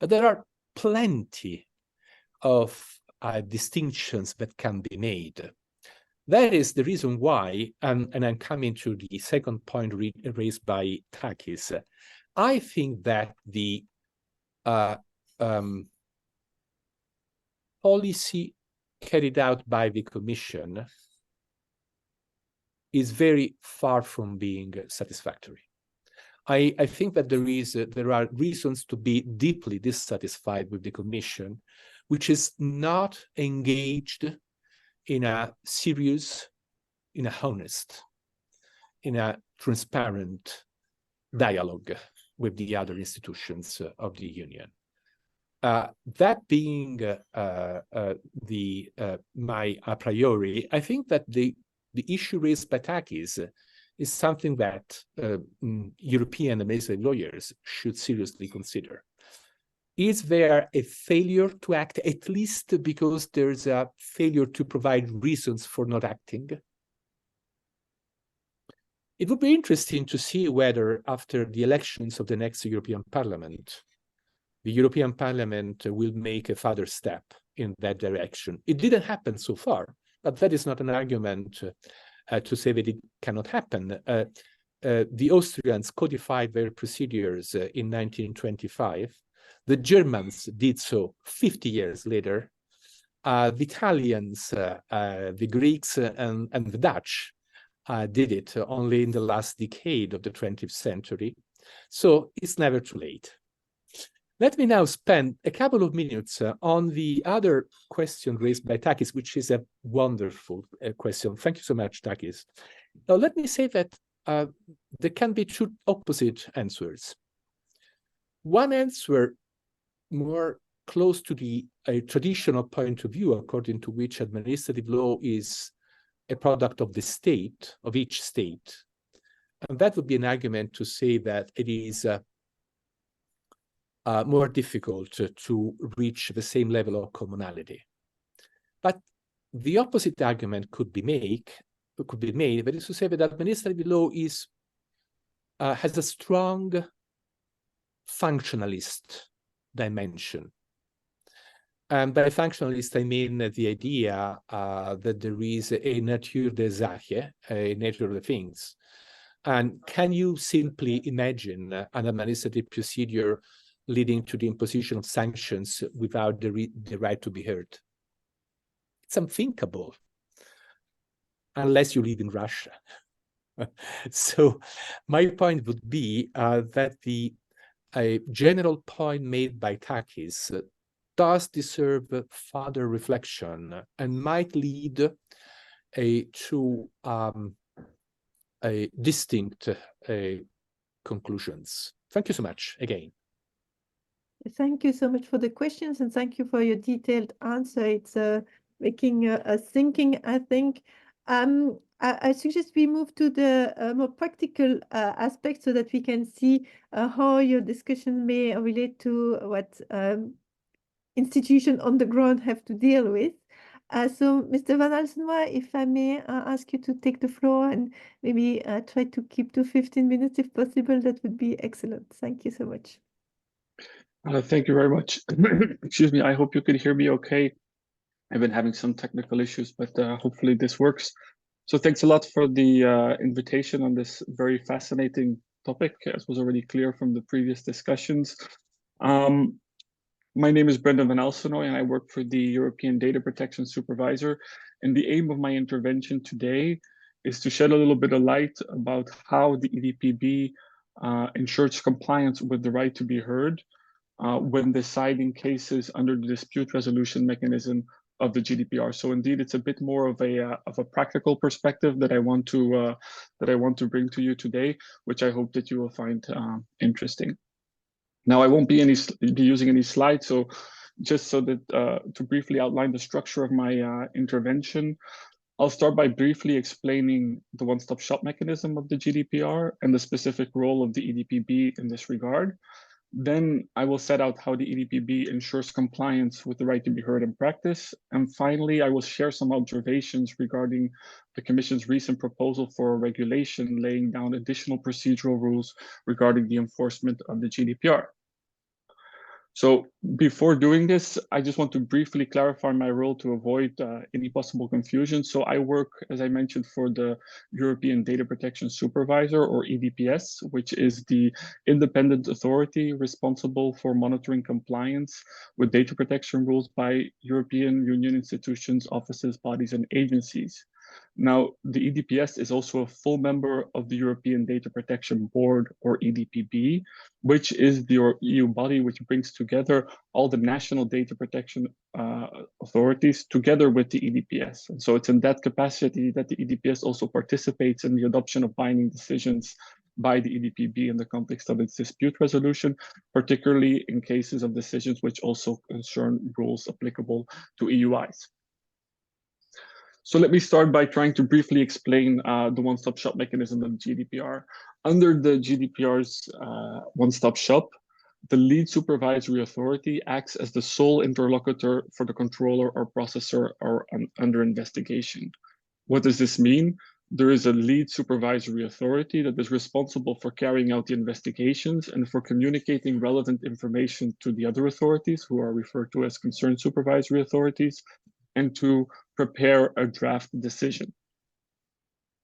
but there are plenty of distinctions that can be made. That is the reason why, and I'm coming to the second point raised by Takis, I think that the policy carried out by the Commission is very far from being satisfactory. I think that there are reasons to be deeply dissatisfied with the Commission, which is not engaged in a serious, in a honest, in a transparent dialogue with the other institutions of the Union. That being my a priori, I think that the issue raised by Takis is something that European administrative lawyers should seriously consider. Is there a failure to act, at least because there's a failure to provide reasons for not acting? It would be interesting to see whether after the elections of the next European Parliament, the European Parliament will make a further step in that direction. It didn't happen so far, but that is not an argument to say that it cannot happen. The Austrians codified their procedures in 1925. The Germans did so 50 years later. The Italians, the Greeks, and the Dutch did it only in the last decade of the 20th century. So it's never too late. Let me now spend a couple of minutes on the other question raised by Takis, which is a wonderful question. Thank you so much, Takis. Now, let me say that there can be two opposite answers. One answer more close to the traditional point of view, according to which administrative law is a product of the state, of each state. And that would be an argument to say that it is more difficult to reach the same level of commonality. But the opposite argument could be made, that is to say that administrative law has a strong functionalist dimension. And by functionalist, I mean the idea that there is a nature der Sache, a nature of the things. And can you simply imagine an administrative procedure leading to the imposition of sanctions without the right to be heard? It's unthinkable, unless you live in Russia. So my point would be that the general point made by Takis does deserve further reflection and might lead to distinct conclusions. Thank you so much again. Thank you so much for the questions, and thank you for your detailed answer. It's making us thinking, I think. I suggest we move to the more practical aspects so that we can see how your discussion may relate to what institutions on the ground have to deal with. So, Mr. Van Alsenoy, if I may ask you to take the floor and maybe try to keep to 15 minutes if possible, that would be excellent. Thank you so much. Thank you very much. Excuse me, I hope you can hear me okay. I've been having some technical issues, but hopefully this works. So thanks a lot for the invitation on this very fascinating topic, as was already clear from the previous discussions. My name is Brendan Van Alsenoy, and I work for the European Data Protection Supervisor. And the aim of my intervention today is to shed a little bit of light about how the EDPB ensures compliance with the right to be heard when deciding cases under the dispute resolution mechanism of the GDPR. So indeed, it's a bit more of a practical perspective that I want to bring to you today, which I hope that you will find interesting. Now, I won't be using any slides, so just so that to briefly outline the structure of my intervention, I'll start by briefly explaining the one-stop shop mechanism of the GDPR and the specific role of the EDPB in this regard. Then I will set out how the EDPB ensures compliance with the right to be heard in practice. And finally, I will share some observations regarding the Commission's recent proposal for a regulation laying down additional procedural rules regarding the enforcement of the GDPR. So before doing this, I just want to briefly clarify my role to avoid any possible confusion. So I work, as I mentioned, for the European Data Protection Supervisor, or EDPS, which is the independent authority responsible for monitoring compliance with data protection rules by European Union institutions, offices, bodies, and agencies. Now, the EDPS is also a full member of the European Data Protection Board, or EDPB, which is the EU body which brings together all the national data protection authorities together with the EDPS. And so it's in that capacity that the EDPS also participates in the adoption of binding decisions by the EDPB in the context of its dispute resolution, particularly in cases of decisions which also concern rules applicable to EUIs. So let me start by trying to briefly explain the one-stop shop mechanism of the GDPR. Under the GDPR's one-stop shop, the lead supervisory authority acts as the sole interlocutor for the controller or processor or under investigation. What does this mean? There is a lead supervisory authority that is responsible for carrying out the investigations and for communicating relevant information to the other authorities, who are referred to as concerned supervisory authorities, and to prepare a draft decision.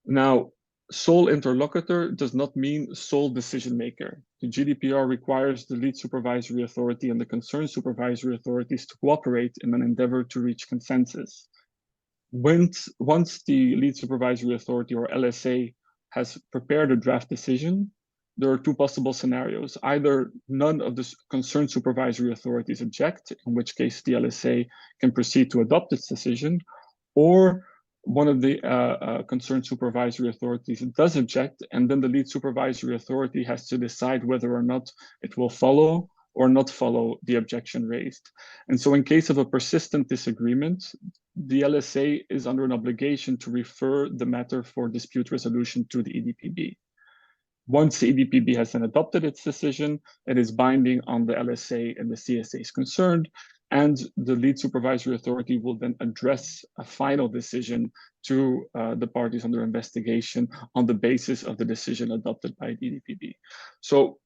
Now, sole interlocutor does not mean sole decision maker. The GDPR requires the lead supervisory authority and the concerned supervisory authorities to cooperate in an endeavor to reach consensus. Once the lead supervisory authority, or LSA, has prepared a draft decision, there are two possible scenarios. Either none of the concerned supervisory authorities object, in which case the LSA can proceed to adopt its decision, or one of the concerned supervisory authorities does object, and then the lead supervisory authority has to decide whether or not it will follow or not follow the objection raised. And so in case of a persistent disagreement, the LSA is under an obligation to refer the matter for dispute resolution to the EDPB. Once the EDPB has then adopted its decision, it is binding on the LSA and the CSAs concerned, and the lead supervisory authority will then address a final decision to the parties under investigation on the basis of the decision adopted by the EDPB. So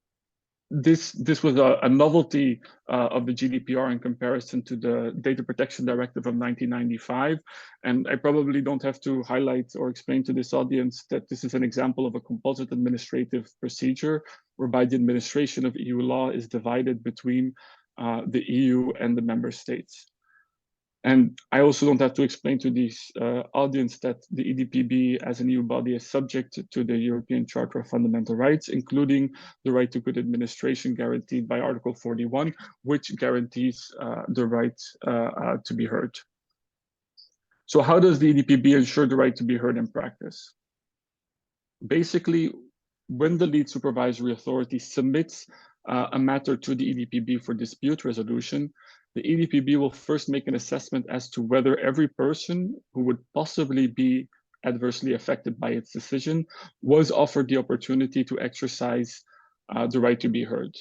this was a novelty of the GDPR in comparison to the Data Protection Directive of 1995. And I probably don't have to highlight or explain to this audience that this is an example of a composite administrative procedure whereby the administration of EU law is divided between the EU and the member states. And I also don't have to explain to this audience that the EDPB as an EU body is subject to the European Charter of Fundamental Rights, including the right to good administration guaranteed by Article 41, which guarantees the right to be heard. So how does the EDPB ensure the right to be heard in practice? Basically, when the lead supervisory authority submits a matter to the EDPB for dispute resolution, the EDPB will first make an assessment as to whether every person who would possibly be adversely affected by its decision was offered the opportunity to exercise the right to be heard.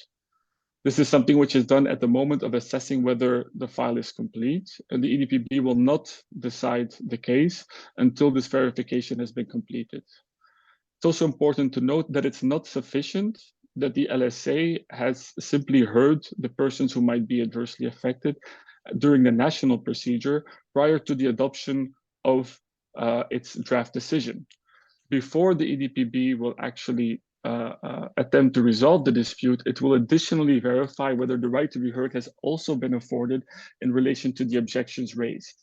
This is something which is done at the moment of assessing whether the file is complete, and the EDPB will not decide the case until this verification has been completed. It's also important to note that it's not sufficient that the LSA has simply heard the persons who might be adversely affected during the national procedure prior to the adoption of its draft decision. Before the EDPB will actually attempt to resolve the dispute, it will additionally verify whether the right to be heard has also been afforded in relation to the objections raised.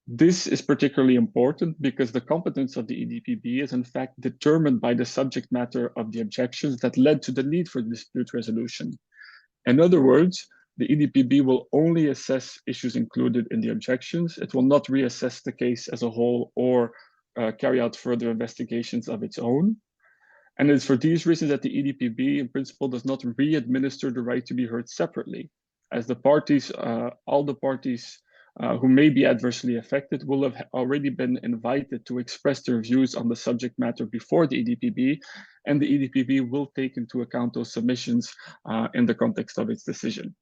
This is particularly important because the competence of the EDPB is in fact determined by the subject matter of the objections that led to the need for dispute resolution. In other words, the EDPB will only assess issues included in the objections. It will not reassess the case as a whole or carry out further investigations of its own. And it's for these reasons that the EDPB in principle does not re-administer the right to be heard separately, as the parties, all the parties who may be adversely affected will have already been invited to express their views on the subject matter before the EDPB, and the EDPB will take into account those submissions in the context of its decision.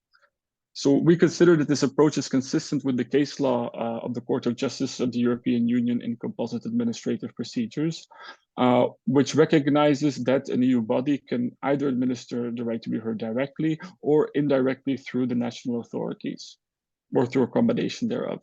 So we consider that this approach is consistent with the case law of the Court of Justice of the European Union in composite administrative procedures, which recognizes that an EU body can either administer the right to be heard directly or indirectly through the national authorities, or through a combination thereof.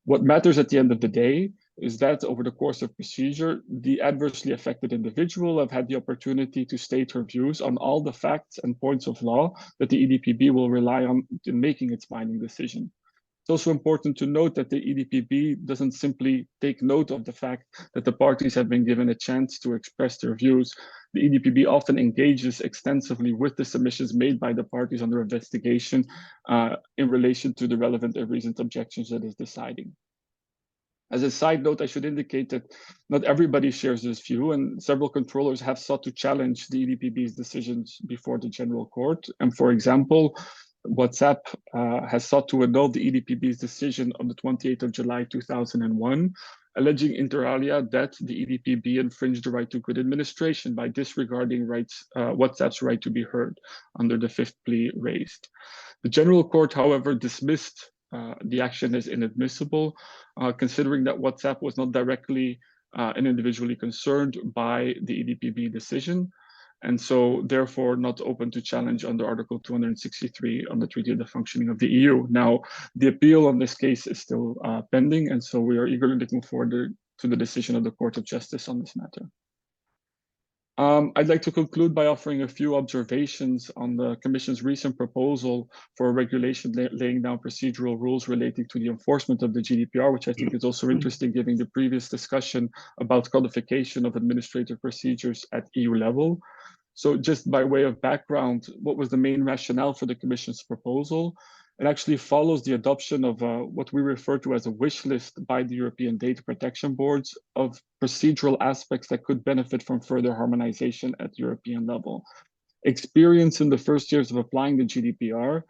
What matters at the end of the day is that over the course of procedure, the adversely affected individual have had the opportunity to state her views on all the facts and points of law that the EDPB will rely on in making its binding decision. It's also important to note that the EDPB doesn't simply take note of the fact that the parties have been given a chance to express their views. The EDPB often engages extensively with the submissions made by the parties under investigation in relation to the relevant and recent objections that is deciding. As a side note, I should indicate that not everybody shares this view, and several controllers have sought to challenge the EDPB's decisions before the General Court. And for example, WhatsApp has sought to annul the EDPB's decision on the 28th of July 2001, alleging inter alia that the EDPB infringed the right to good administration by disregarding WhatsApp's right to be heard under the fifth plea raised. The General Court, however, dismissed the action as inadmissible, considering that WhatsApp was not directly and individually concerned by the EDPB decision, and so therefore not open to challenge under Article 263 on the Treaty of the Functioning of the EU. Now, the appeal on this case is still pending, and so we are eagerly looking forward to the decision of the Court of Justice on this matter. I'd like to conclude by offering a few observations on the Commission's recent proposal for a regulation laying down procedural rules relating to the enforcement of the GDPR, which I think is also interesting given the previous discussion about codification of administrative procedures at EU level. So just by way of background, what was the main rationale for the Commission's proposal? It actually follows the adoption of what we refer to as a wish list by the European data protection boards of procedural aspects that could benefit from further harmonization at European level. Experience in the first years of applying the GDPR,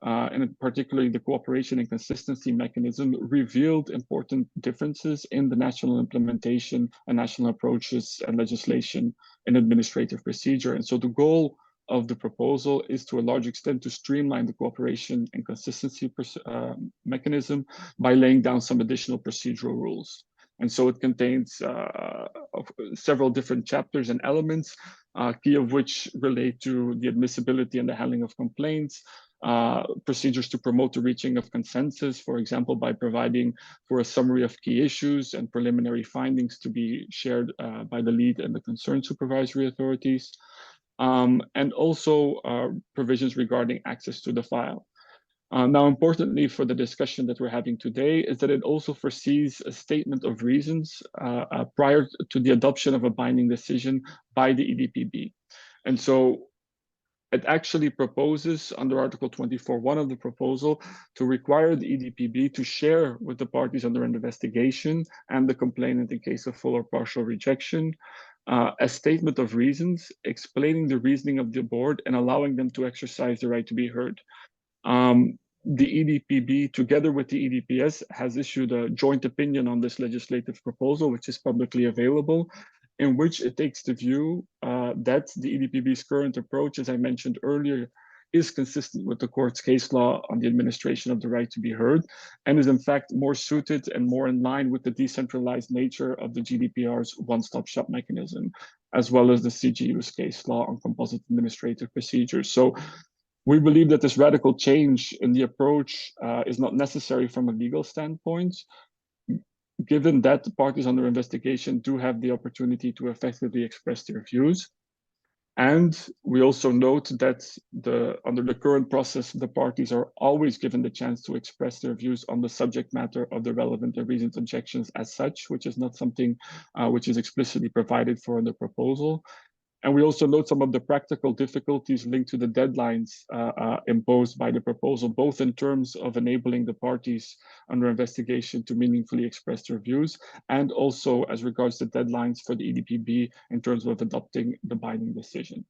and particularly the cooperation and consistency mechanism, revealed important differences in the national implementation and national approaches and legislation in administrative procedure. And so the goal of the proposal is to a large extent to streamline the cooperation and consistency mechanism by laying down some additional procedural rules. And so it contains several different chapters and elements, key of which relate to the admissibility and the handling of complaints, procedures to promote the reaching of consensus, for example, by providing for a summary of key issues and preliminary findings to be shared by the lead and the concerned supervisory authorities, and also provisions regarding access to the file. Now, importantly for the discussion that we're having today is that it also foresees a statement of reasons prior to the adoption of a binding decision by the EDPB. And so it actually proposes under Article 24.1 of the proposal to require the EDPB to share with the parties under an investigation and the complainant in case of full or partial rejection a statement of reasons explaining the reasoning of the board and allowing them to exercise the right to be heard. the EDPB, together with the EDPS, has issued a joint opinion on this legislative proposal, which is publicly available, in which it takes the view that the EDPB's current approach, as I mentioned earlier, is consistent with the court's case law on the administration of the right to be heard, and is in fact more suited and more in line with the decentralized nature of the GDPR's one-stop shop mechanism, as well as the CGU's case law on composite administrative procedures. So we believe that this radical change in the approach is not necessary from a legal standpoint, given that the parties under investigation do have the opportunity to effectively express their views. And we also note that under the current process, the parties are always given the chance to express their views on the subject matter of the relevant and reasoned objections as such, which is not something which is explicitly provided for in the proposal. And we also note some of the practical difficulties linked to the deadlines imposed by the proposal, both in terms of enabling the parties under investigation to meaningfully express their views, and also as regards the deadlines for the EDPB in terms of adopting the binding decision.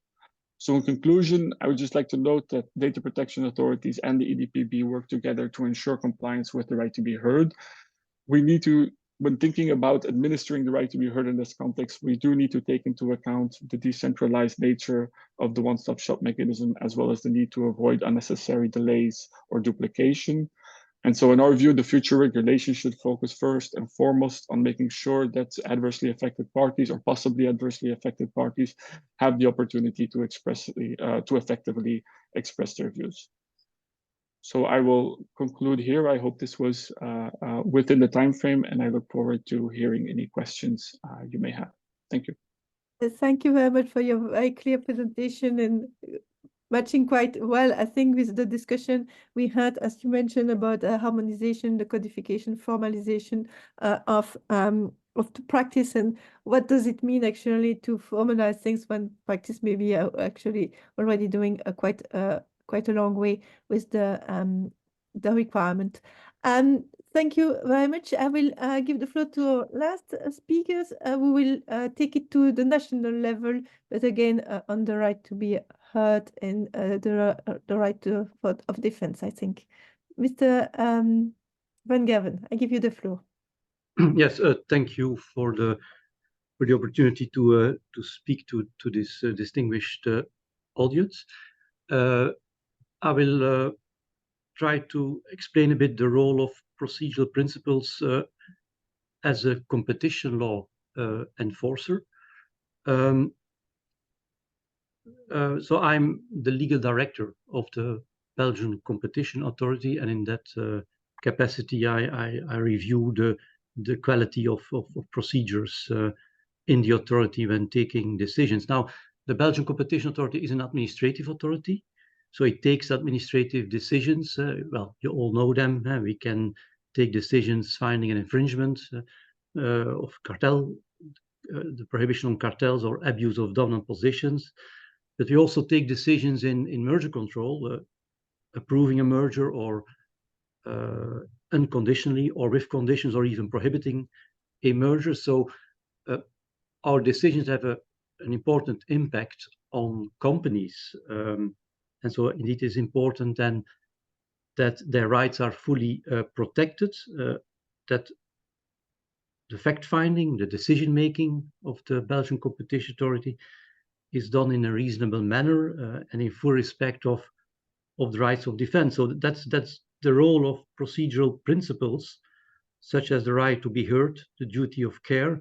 So in conclusion, I would just like to note that data protection authorities and the EDPB work together to ensure compliance with the right to be heard. We need to, when thinking about administering the right to be heard in this context, we do need to take into account the decentralized nature of the one-stop shop mechanism, as well as the need to avoid unnecessary delays or duplication. And so in our view, the future regulation should focus first and foremost on making sure that adversely affected parties or possibly adversely affected parties have the opportunity to effectively express their views. So I will conclude here. I hope this was within the time frame, and I look forward to hearing any questions you may have. Thank you. Thank you very much for your very clear presentation and matching quite well, I think, with the discussion we had, as you mentioned, about harmonization, the codification, formalization of the practice, and what does it mean actually to formalize things when practice maybe actually already doing quite a long way with the requirement. Thank you very much. I will give the floor to our last speakers. We will take it to the national level, but again, on the right to be heard and the right of defense, I think. Mr. Van Gerven, I give you the floor. Yes, thank you for the opportunity to speak to this distinguished audience. I will try to explain a bit the role of procedural principles as a competition law enforcer. So I'm the legal director of the Belgian Competition Authority, and in that capacity, I review the quality of procedures in the authority when taking decisions. Now, the Belgian Competition Authority is an administrative authority, so it takes administrative decisions. Well, you all know them. We can take decisions finding an infringement of cartel, the prohibition on cartels or abuse of dominant positions. But we also take decisions in merger control, approving a merger or unconditionally or with conditions or even prohibiting a merger. So our decisions have an important impact on companies. And so indeed it is important then that their rights are fully protected, that the fact-finding, the decision-making of the Belgian Competition Authority is done in a reasonable manner and in full respect of the rights of defense. So that's the role of procedural principles, such as the right to be heard, the duty of care,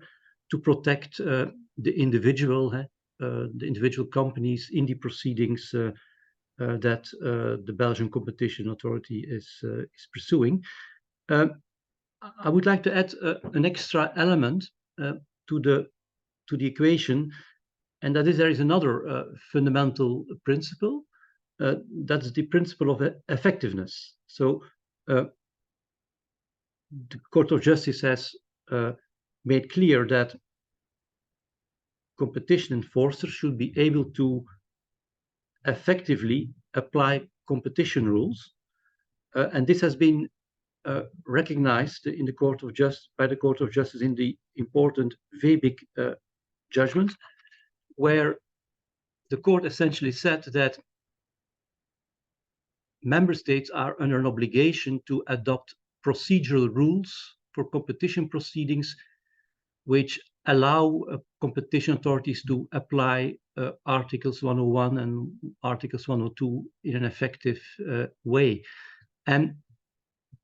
to protect the individual companies in the proceedings that the Belgian Competition Authority is pursuing. I would like to add an extra element to the equation, and that is there is another fundamental principle. That's the principle of effectiveness. So the Court of Justice has made clear that competition enforcers should be able to effectively apply competition rules, and this has been recognized in the Court of Justice by the Court of Justice in the important Webig judgment, where the court essentially said that member states are under an obligation to adopt procedural rules for competition proceedings, which allow competition authorities to apply Articles 101 and Articles 102 in an effective way. And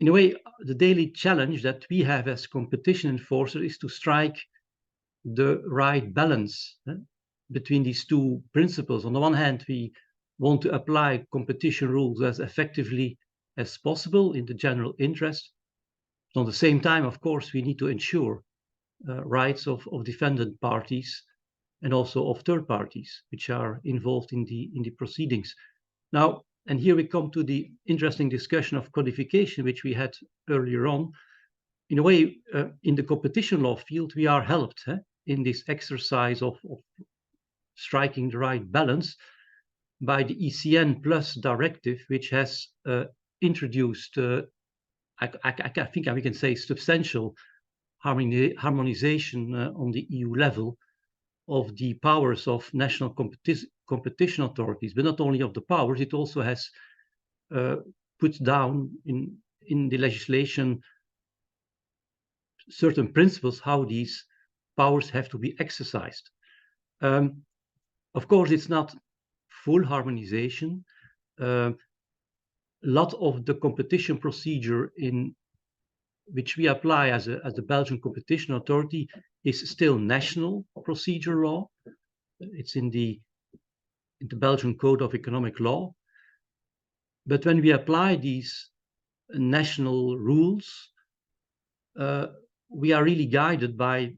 in a way, the daily challenge that we have as competition enforcer is to strike the right balance between these two principles. On the one hand, we want to apply competition rules as effectively as possible in the general interest. But at the same time, of course, we need to ensure rights of defendant parties and also of third parties which are involved in the proceedings. Now, and here we come to the interesting discussion of codification, which we had earlier on. In a way, in the competition law field, we are helped in this exercise of striking the right balance by the ECN Plus directive, which has introduced, I think we can say, substantial harmonization on the EU level of the powers of national competition authorities, but not only of the powers, it also has put down in the legislation certain principles how these powers have to be exercised. Of course, it's not full harmonization. A lot of the competition procedure in which we apply as the Belgian Competition Authority is still national procedure law. It's in the Belgian Code of Economic Law. But when we apply these national rules, we are really guided by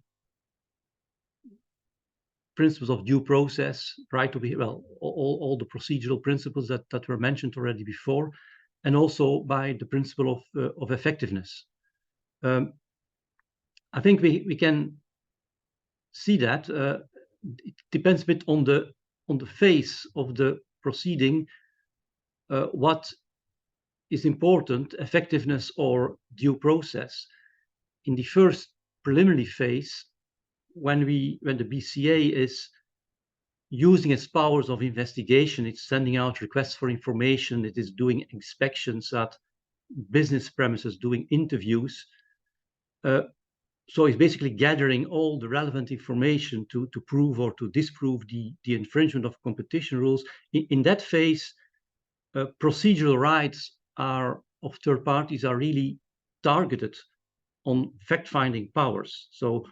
principles of due process, right to be, well, all the procedural principles that were mentioned already before, and also by the principle of effectiveness. I think we can see that it depends a bit on the phase of the proceeding, what is important, effectiveness or due process. In the first preliminary phase, when the BCA is using its powers of investigation, it's sending out requests for information, it is doing inspections at business premises, doing interviews. So it's basically gathering all the relevant information to prove or to disprove the infringement of competition rules. In that phase, procedural rights of third parties are really targeted on fact-finding powers. So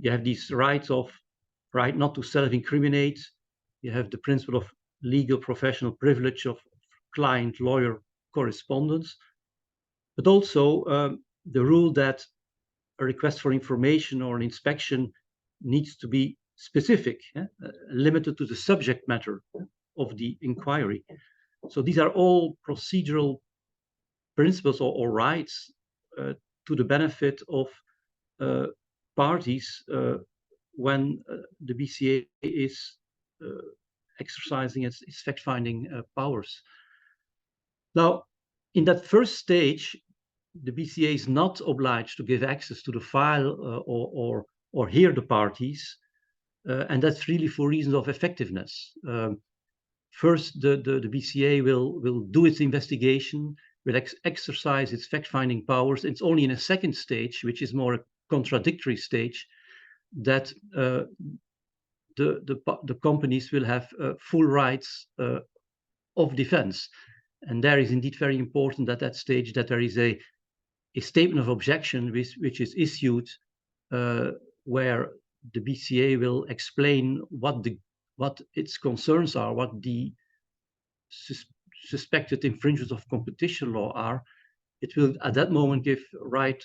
you have these rights of right not to self-incriminate. You have the principle of legal professional privilege of client-lawyer correspondence, but also the rule that a request for information or an inspection needs to be specific, limited to the subject matter of the inquiry. So these are all procedural principles or rights to the benefit of parties when the BCA is exercising its fact-finding powers. Now, in that first stage, the BCA is not obliged to give access to the file or hear the parties, and that's really for reasons of effectiveness. First, the BCA will do its investigation, will exercise its fact-finding powers. It's only in a second stage, which is more a contradictory stage, that the companies will have full rights of defense. And there is indeed very important at that stage that there is a statement of objection which is issued where the BCA will explain what its concerns are, what the suspected infringements of competition law are. It will at that moment give right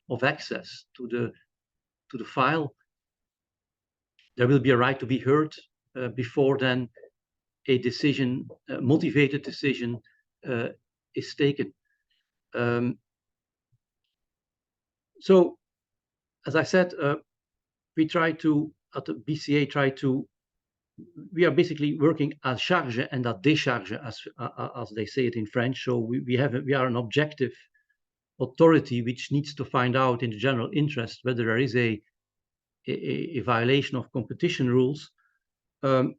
of access to the file. There will be a right to be heard before then a decision, a motivated decision is taken. So, as I said, we try to, at the BCA, we are basically working à charge and à décharge, as they say it in French. So we are an objective authority which needs to find out in the general interest whether there is a violation of competition rules. And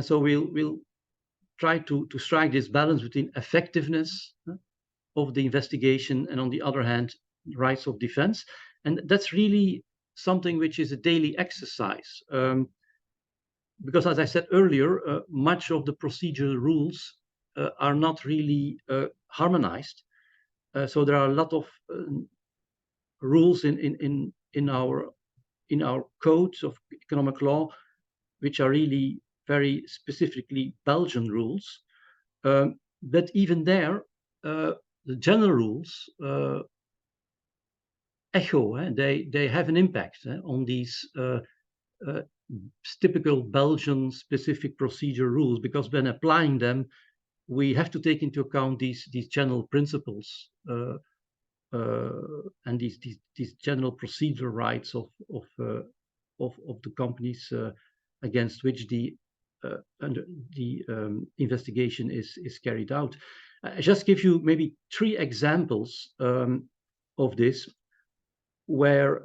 so we'll try to strike this balance between effectiveness of the investigation and, on the other hand, rights of defense. And that's really something which is a daily exercise. Because, as I said earlier, much of the procedural rules are not really harmonized. So there are a lot of rules in our codes of economic law, which are really very specifically Belgian rules. But even there, the general rules echo. They have an impact on these typical Belgian specific procedure rules, because when applying them, we have to take into account these general principles and these general procedural rights of the companies against which the investigation is carried out. I just give you maybe 3 examples of this, where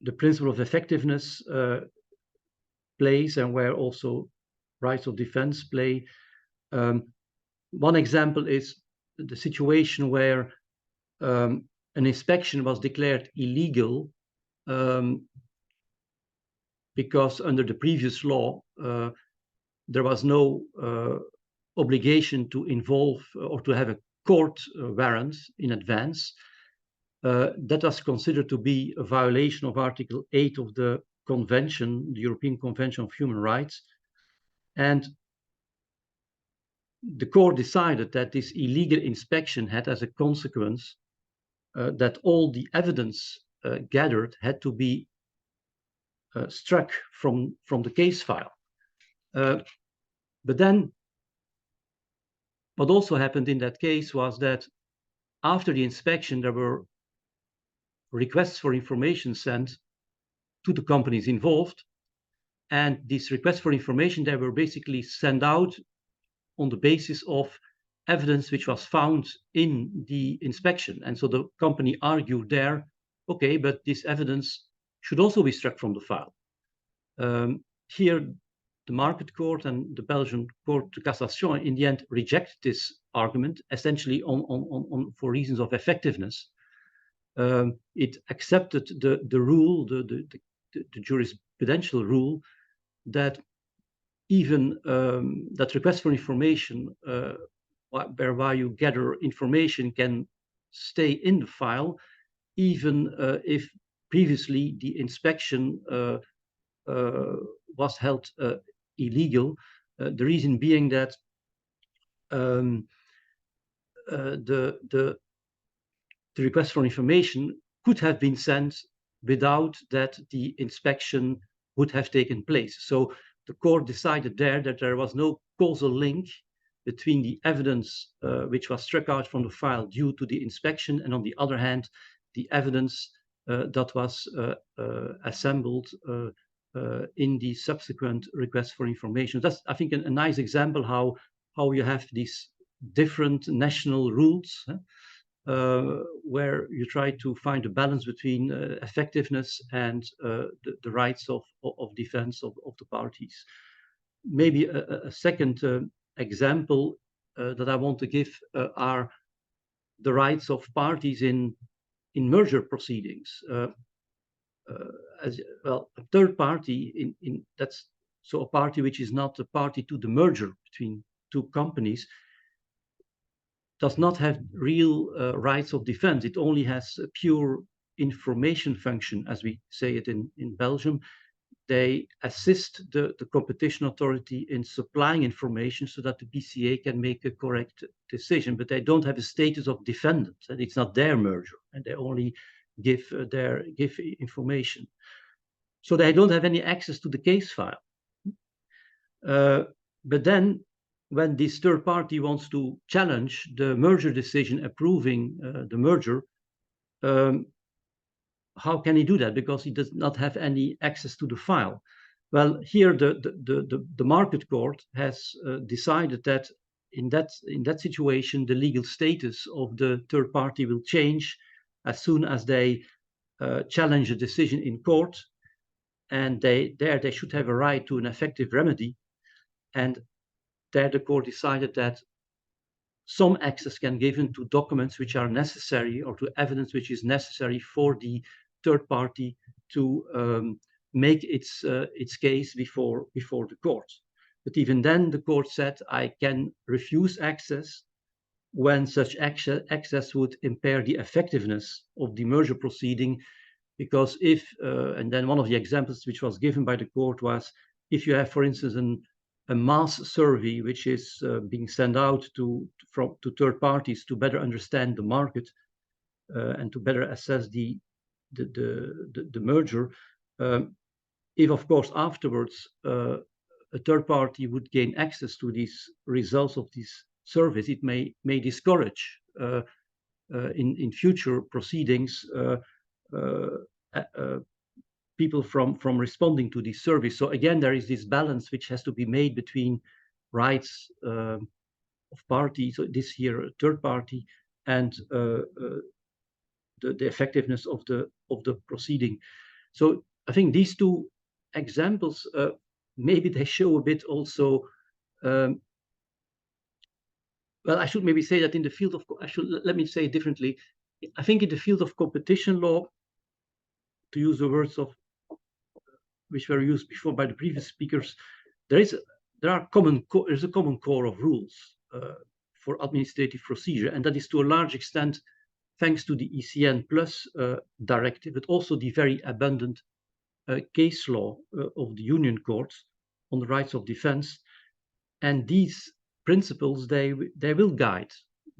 the principle of effectiveness plays, and where also rights of defense play. One example is the situation where an inspection was declared illegal because under the previous law there was no obligation to involve or to have a court warrant in advance. That was considered to be a violation of Article 8 of the Convention, the European Convention of Human Rights. And the court decided that this illegal inspection had as a consequence that all the evidence gathered had to be struck from the case file. But then what also happened in that case was that after the inspection, there were requests for information sent to the companies involved. And these requests for information, they were basically sent out on the basis of evidence which was found in the inspection. And so the company argued there, okay, but this evidence should also be struck from the file. Here, the Market Court and the Belgian Court de Cassation in the end rejected this argument, essentially for reasons of effectiveness. It accepted the rule, the jurisprudential rule, that even that request for information, whereby you gather information, can stay in the file, even if previously the inspection was held illegal. The reason being that the request for information could have been sent without that the inspection would have taken place. So the court decided there that there was no causal link between the evidence which was struck out from the file due to the inspection, and on the other hand, the evidence that was assembled in the subsequent request for information. That's, I think, a nice example how you have these different national rules where you try to find a balance between effectiveness and the rights of defense of the parties. Maybe a second example that I want to give are the rights of parties in merger proceedings. As well, a third party that's so a party which is not a party to the merger between 2 companies does not have real rights of defense. It only has a pure information function, as we say it in Belgium. They assist the competition authority in supplying information so that the BCA can make a correct decision, but they don't have a status of defendant, and it's not their merger, and they only give information. So they don't have any access to the case file. But then, when this third party wants to challenge the merger decision approving the merger, how can he do that? Because he does not have any access to the file. Well, here the Market Court has decided that in that situation, the legal status of the third party will change as soon as they challenge a decision in court, and they should have a right to an effective remedy. And there the court decided that some access can be given to documents which are necessary, or to evidence which is necessary for the third party to make its case before the court. But even then, the court said, I can refuse access when such access would impair the effectiveness of the merger proceeding, because if, and then one of the examples which was given by the court was, if you have, for instance, a mass survey which is being sent out to third parties to better understand the market and to better assess the merger, if of course afterwards a third party would gain access to these results of these surveys, it may discourage in future proceedings people from responding to these surveys. So again, there is this balance which has to be made between rights of parties, so this here a third party, and the effectiveness of the proceeding. So I think these two examples, maybe they show a bit also. Well, I should maybe say that in the field of, let me say it differently. I think in the field of competition law, to use the words of which were used before by the previous speakers, there's a common core of rules for administrative procedure, and that is to a large extent thanks to the ECN Plus directive, but also the very abundant case law of the Union courts on the rights of defense. And these principles, they will guide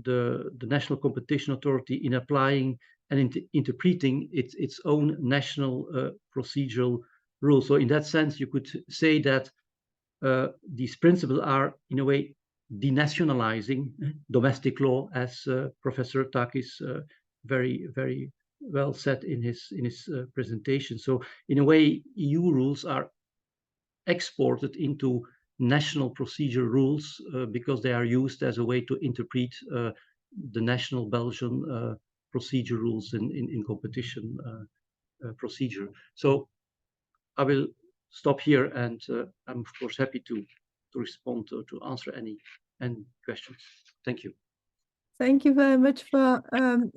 the National Competition Authority in applying and interpreting its own national procedural rules. So in that sense, you could say that these principles are, in a way, denationalizing domestic law, as Professor Takis very, very well said in his presentation. So in a way, EU rules are exported into national procedure rules because they are used as a way to interpret the national Belgian procedure rules in competition procedure. So I will stop here, and I'm of course happy to respond to answer any questions. Thank you. Thank you very much for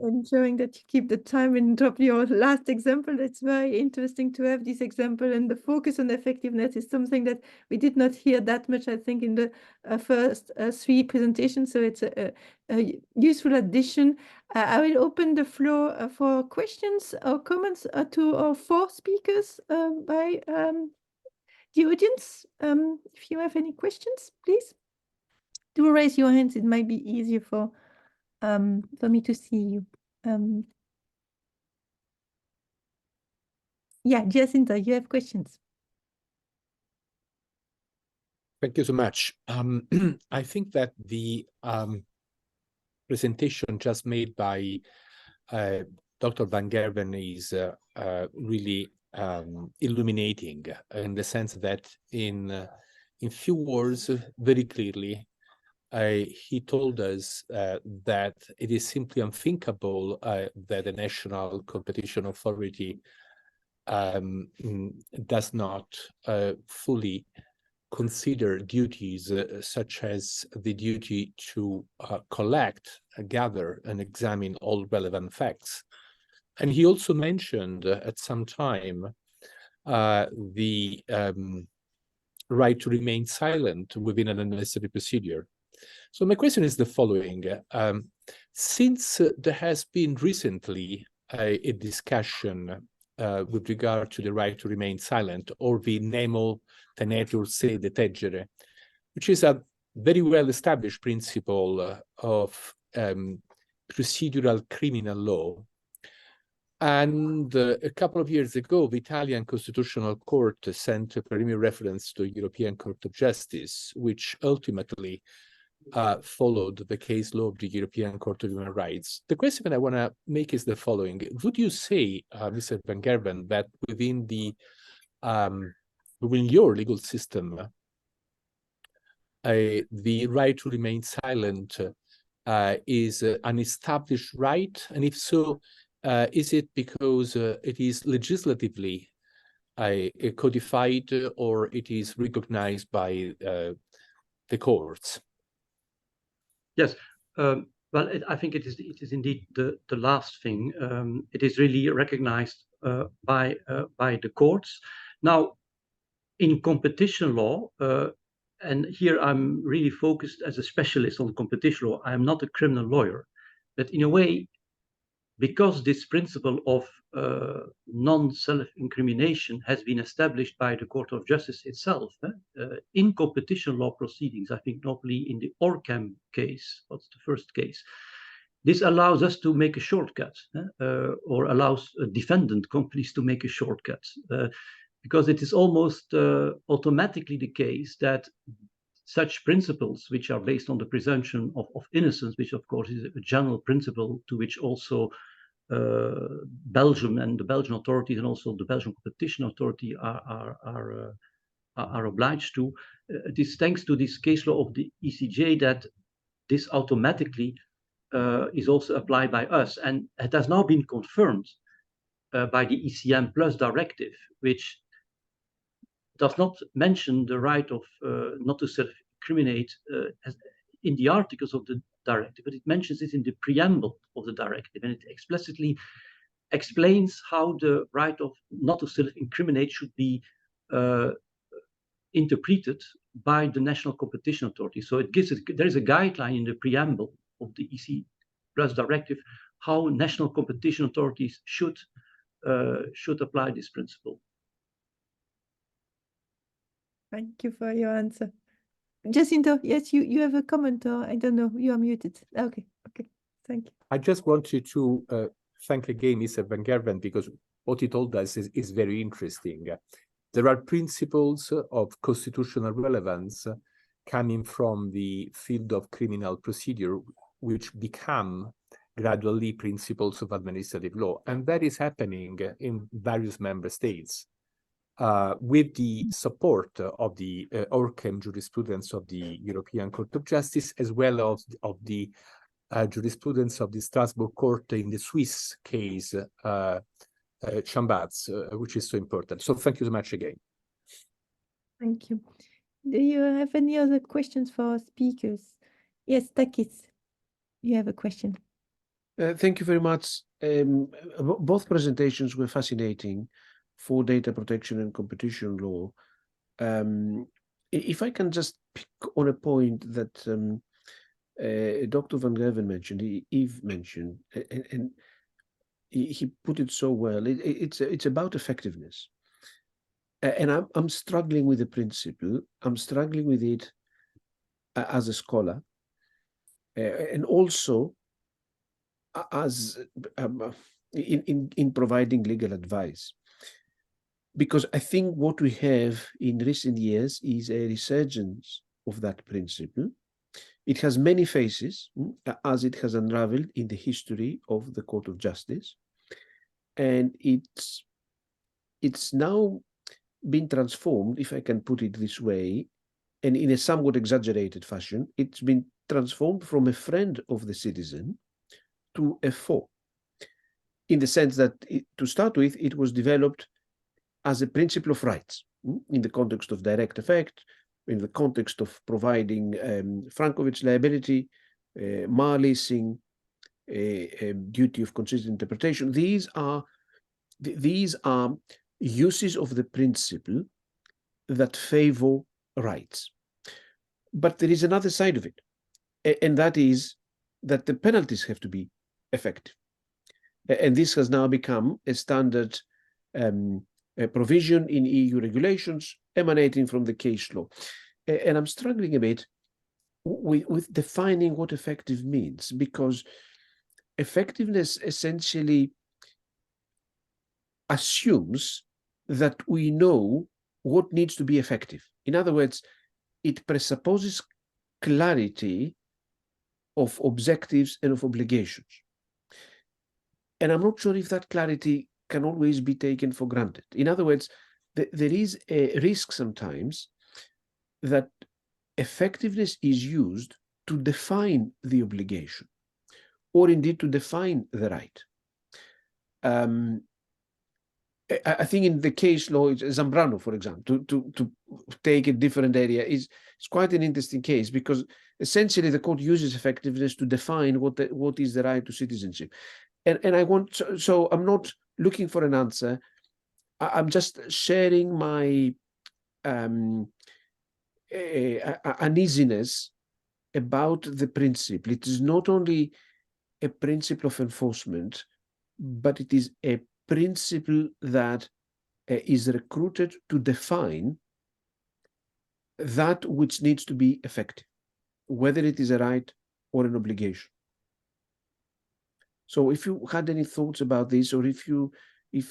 ensuring that you keep the time and drop your last example. It's very interesting to have this example, and the focus on effectiveness is something that we did not hear that much, I think, in the first three presentations. So it's a useful addition. I will open the floor for questions or comments to our four speakers by the audience. If you have any questions, please do raise your hands. It might be easier for me to see you. Yeah, Jacinta, you have questions. Thank you so much. I think that the presentation just made by Dr. Van Gerven is really illuminating, in the sense that in few words, very clearly, he told us that it is simply unthinkable that a national competition authority does not fully consider duties such as the duty to collect, gather, and examine all relevant facts. And he also mentioned at some time the right to remain silent within an administrative procedure. So my question is the following. Since there has been recently a discussion with regard to the right to remain silent, or the nemo tenetur se detegere, which is a very well-established principle of procedural criminal law. And a couple of years ago, the Italian Constitutional Court sent a preliminary reference to the European Court of Justice, which ultimately followed the case law of the European Court of Human Rights. The question that I want to make is the following. Would you say, Mr. Van Gerven, that within your legal system, the right to remain silent is an established right? And if so, is it because it is legislatively codified, or it is recognized by the courts. Yes. Well, I think it is indeed the last thing. It is really recognized by the courts. Now, in competition law, and here I'm really focused as a specialist on competition law. I am not a criminal lawyer, but in a way, because this principle of non-self-incrimination has been established by the Court of Justice itself, in competition law proceedings, I think notably in the Orcam case, what's the first case, this allows us to make a shortcut, or allows defendant companies to make a shortcut, because it is almost automatically the case that such principles, which are based on the presumption of innocence, which of course is a general principle to which also Belgium and the Belgian authorities and also the Belgian competition authority are obliged to. It is thanks to this case law of the ECJ that this automatically is also applied by us, and it has now been confirmed by the ECM Plus directive, which does not mention the right of not to self-incriminate in the articles of the directive, but it mentions it in the preamble of the directive, and it explicitly explains how the right of not to self-incriminate should be interpreted by the national competition authority. So it gives there is a guideline in the preamble of the EC Plus directive how national competition authorities should apply this principle. Thank you for your answer. Jacinto, yes, you have a comment, or I don't know, you are muted. Okay, thank you. I just wanted to thank again Mr. Van Gerven, because what he told us is very interesting. There are principles of constitutional relevance coming from the field of criminal procedure, which become gradually principles of administrative law. And that is happening in various member states. With the support of the Orcam jurisprudence of the European Court of Justice, as well as of the jurisprudence of the Strasbourg Court in the Swiss case, Chambats, which is so important. So thank you so much again. Thank you. Do you have any other questions for our speakers? Yes, Takis, you have a question. Thank you very much. Both presentations were fascinating for data protection and competition law. If I can just pick on a point that Dr. Van Gerven mentioned, Yves mentioned, and he put it so well. It's about effectiveness, and I'm struggling with the principle. I'm struggling with it as a scholar, and also as in providing legal advice. Because I think what we have in recent years is a resurgence of that principle. It has many faces, as it has unraveled in the history of the Court of Justice. And it's now been transformed, if I can put it this way, and in a somewhat exaggerated fashion, it's been transformed from a friend of the citizen to a foe. In the sense that, to start with, it was developed as a principle of rights in the context of direct effect, in the context of providing Frankovich liability, malleasing, duty of consistent interpretation. These are uses of the principle that favor rights. But there is another side of it, and that is that the penalties have to be effective. And this has now become a standard provision in EU regulations emanating from the case law. And I'm struggling a bit with defining what effective means, because effectiveness essentially assumes that we know what needs to be effective. In other words, it presupposes clarity of objectives and of obligations. And I'm not sure if that clarity can always be taken for granted. In other words, there is a risk sometimes that effectiveness is used to define the obligation, or indeed to define the right. I think in the case law, Zambrano, for example, to take a different area, it's quite an interesting case, because essentially the court uses effectiveness to define what is the right to citizenship. And I want, so I'm not looking for an answer. I'm just sharing my uneasiness about the principle. It is not only a principle of enforcement, but it is a principle that is recruited to define that which needs to be effective, whether it is a right or an obligation. So if you had any thoughts about this, or if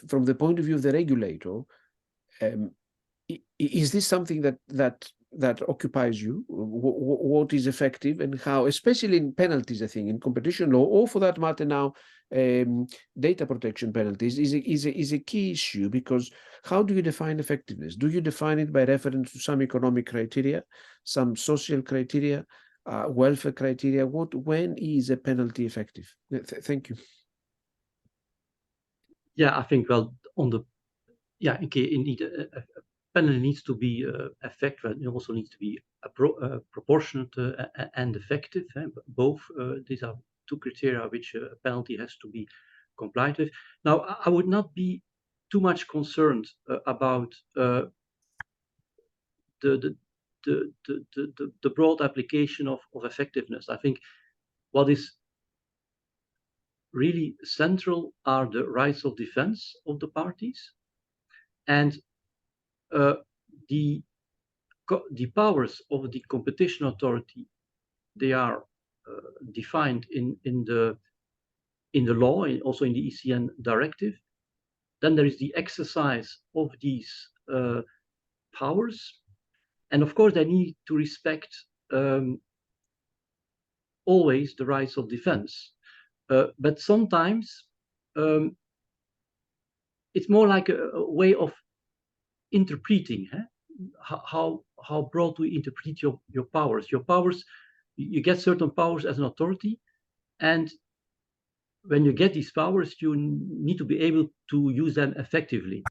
from the point of view of the regulator, is this something that occupies you? What is effective and how, especially in penalties, I think in competition law, or for that matter now, data protection penalties is a key issue, because how do you define effectiveness? Do you define it by reference to some economic criteria, some social criteria, welfare criteria? When is a penalty effective? Thank you. Yeah, I think, well, okay, indeed, a penalty needs to be effective. It also needs to be proportionate and effective. Both these are two criteria which a penalty has to be complied with. Now, I would not be too much concerned about the broad application of effectiveness. I think what is really central are the rights of defense of the parties, and the powers of the competition authority. They are defined in the law, and also in the ECN directive. Then there is the exercise of these powers, and of course they need to respect always the rights of defense. But sometimes it's more like a way of interpreting how broad do you interpret your powers. Your powers, you get certain powers as an authority, and when you get these powers, you need to be able to use them effectively.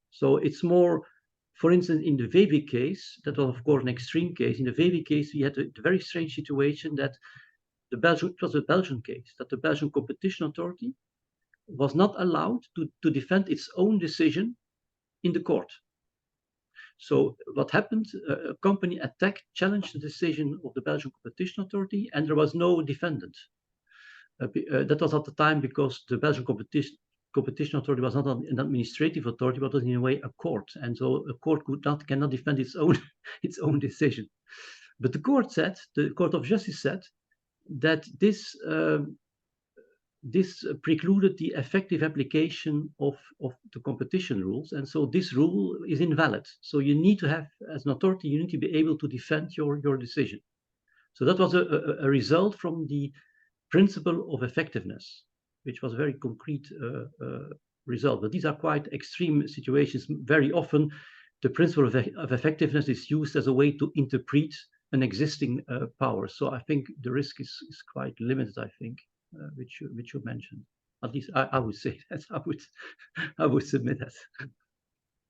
So it's more, for instance, in the VV case, that was of course an extreme case. In the VV case, we had a very strange situation that it was a Belgian case, that the Belgian Competition Authority was not allowed to defend its own decision in the court. So what happened, a company challenged the decision of the Belgian Competition Authority, and there was no defendant. That was at the time because the Belgian Competition Authority was not an administrative authority, but was in a way a court, and so a court cannot defend its own decision. But the Court of Justice said that this precluded the effective application of the competition rules, and so this rule is invalid. So you need to have, as an authority, you need to be able to defend your decision. So that was a result from the principle of effectiveness, which was a very concrete result. But these are quite extreme situations. Very often, the principle of effectiveness is used as a way to interpret an existing power. So I think the risk is quite limited, I think, which you mentioned. At least I would say that. I would submit that.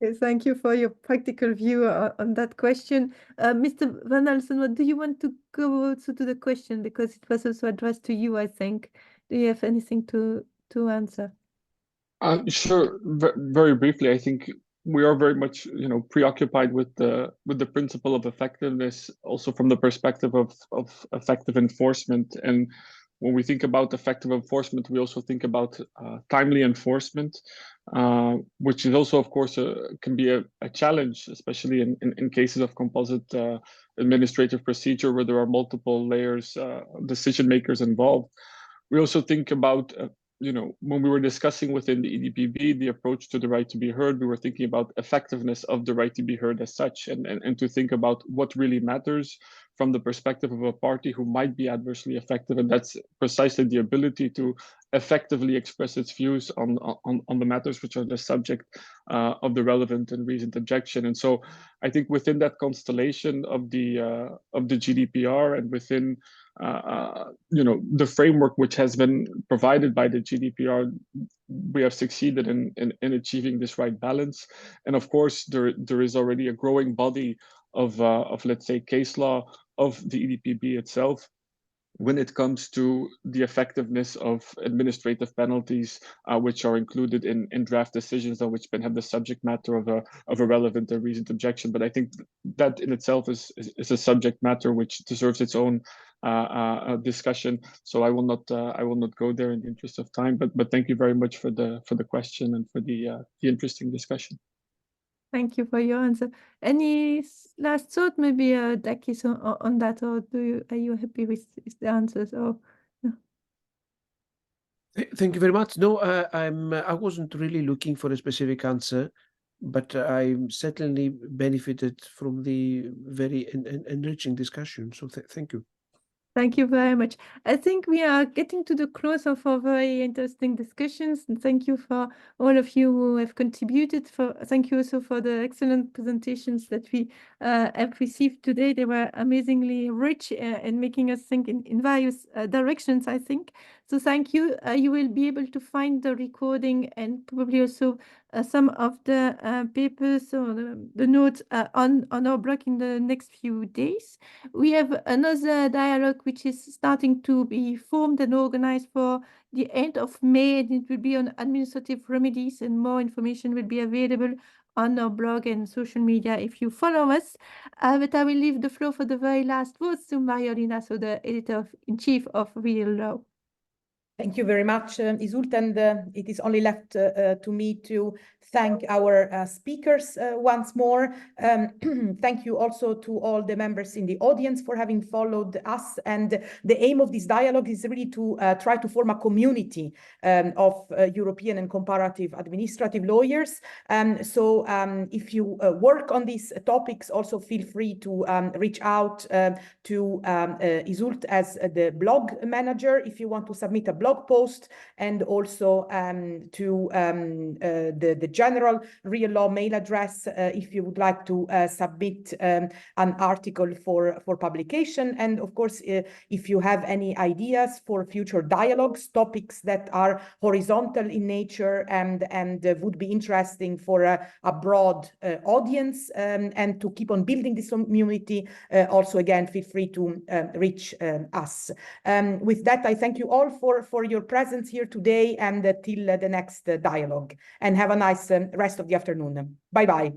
Okay, thank you for your practical view on that question. Mr. Van Alsen, what do you want to go also to the question, because it was also addressed to you, I think. Do you have anything to answer? Sure. Very briefly, I think we are very much, preoccupied with the principle of effectiveness, also from the perspective of effective enforcement. And when we think about effective enforcement, we also think about timely enforcement, which is also, of course, can be a challenge, especially in cases of composite administrative procedure where there are multiple layers, decision makers involved. We also think about when we were discussing within the EDPB the approach to the right to be heard, we were thinking about effectiveness of the right to be heard as such, and to think about what really matters from the perspective of a party who might be adversely affected, and that's precisely the ability to effectively express its views on the matters which are the subject of the relevant and reasoned objection. And so I think within that constellation of the GDPR and within the framework which has been provided by the GDPR, we have succeeded in achieving this right balance. And of course, there is already a growing body of let's say case law of the EDPB itself when it comes to the effectiveness of administrative penalties, which are included in draft decisions, and which have the subject matter of a relevant and reasoned objection. But I think that in itself is a subject matter which deserves its own discussion. So I will not go there in the interest of time. But thank you very much for the question and for the interesting discussion. Thank you for your answer. Any last thought, maybe Dakis on that, or are you happy with the answers? Or no? Thank you very much. No, I wasn't really looking for a specific answer, but I certainly benefited from the very enriching discussion. So thank you. Thank you very much. I think we are getting to the close of our very interesting discussions, and thank you for all of you who have contributed. Thank you also for the excellent presentations that we have received today. They were amazingly rich and making us think in various directions, I think. So thank you. You will be able to find the recording and probably also some of the papers or the notes on our blog in the next few days. We have another dialogue which is starting to be formed and organized for the end of May, and it will be on administrative remedies, and more information will be available on our blog and social media if you follow us. But I will leave the floor for the very last words to Mariolina, so the editor-in-chief of Real Law. Thank you very much, Iseult, and it is only left to me to thank our speakers once more. Thank you also to all the members in the audience for having followed us. And the aim of this dialogue is really to try to form a community of European and comparative administrative lawyers. So if you work on these topics, also feel free to reach out to Iseult as the blog manager if you want to submit a blog post, and also to the general Real Law mail address if you would like to submit an article for publication. And of course, if you have any ideas for future dialogues, topics that are horizontal in nature and would be interesting for a broad audience, and to keep on building this community, also again, feel free to reach us. With that, I thank you all for your presence here today, and till the next dialogue, and have a nice rest of the afternoon. Bye-bye.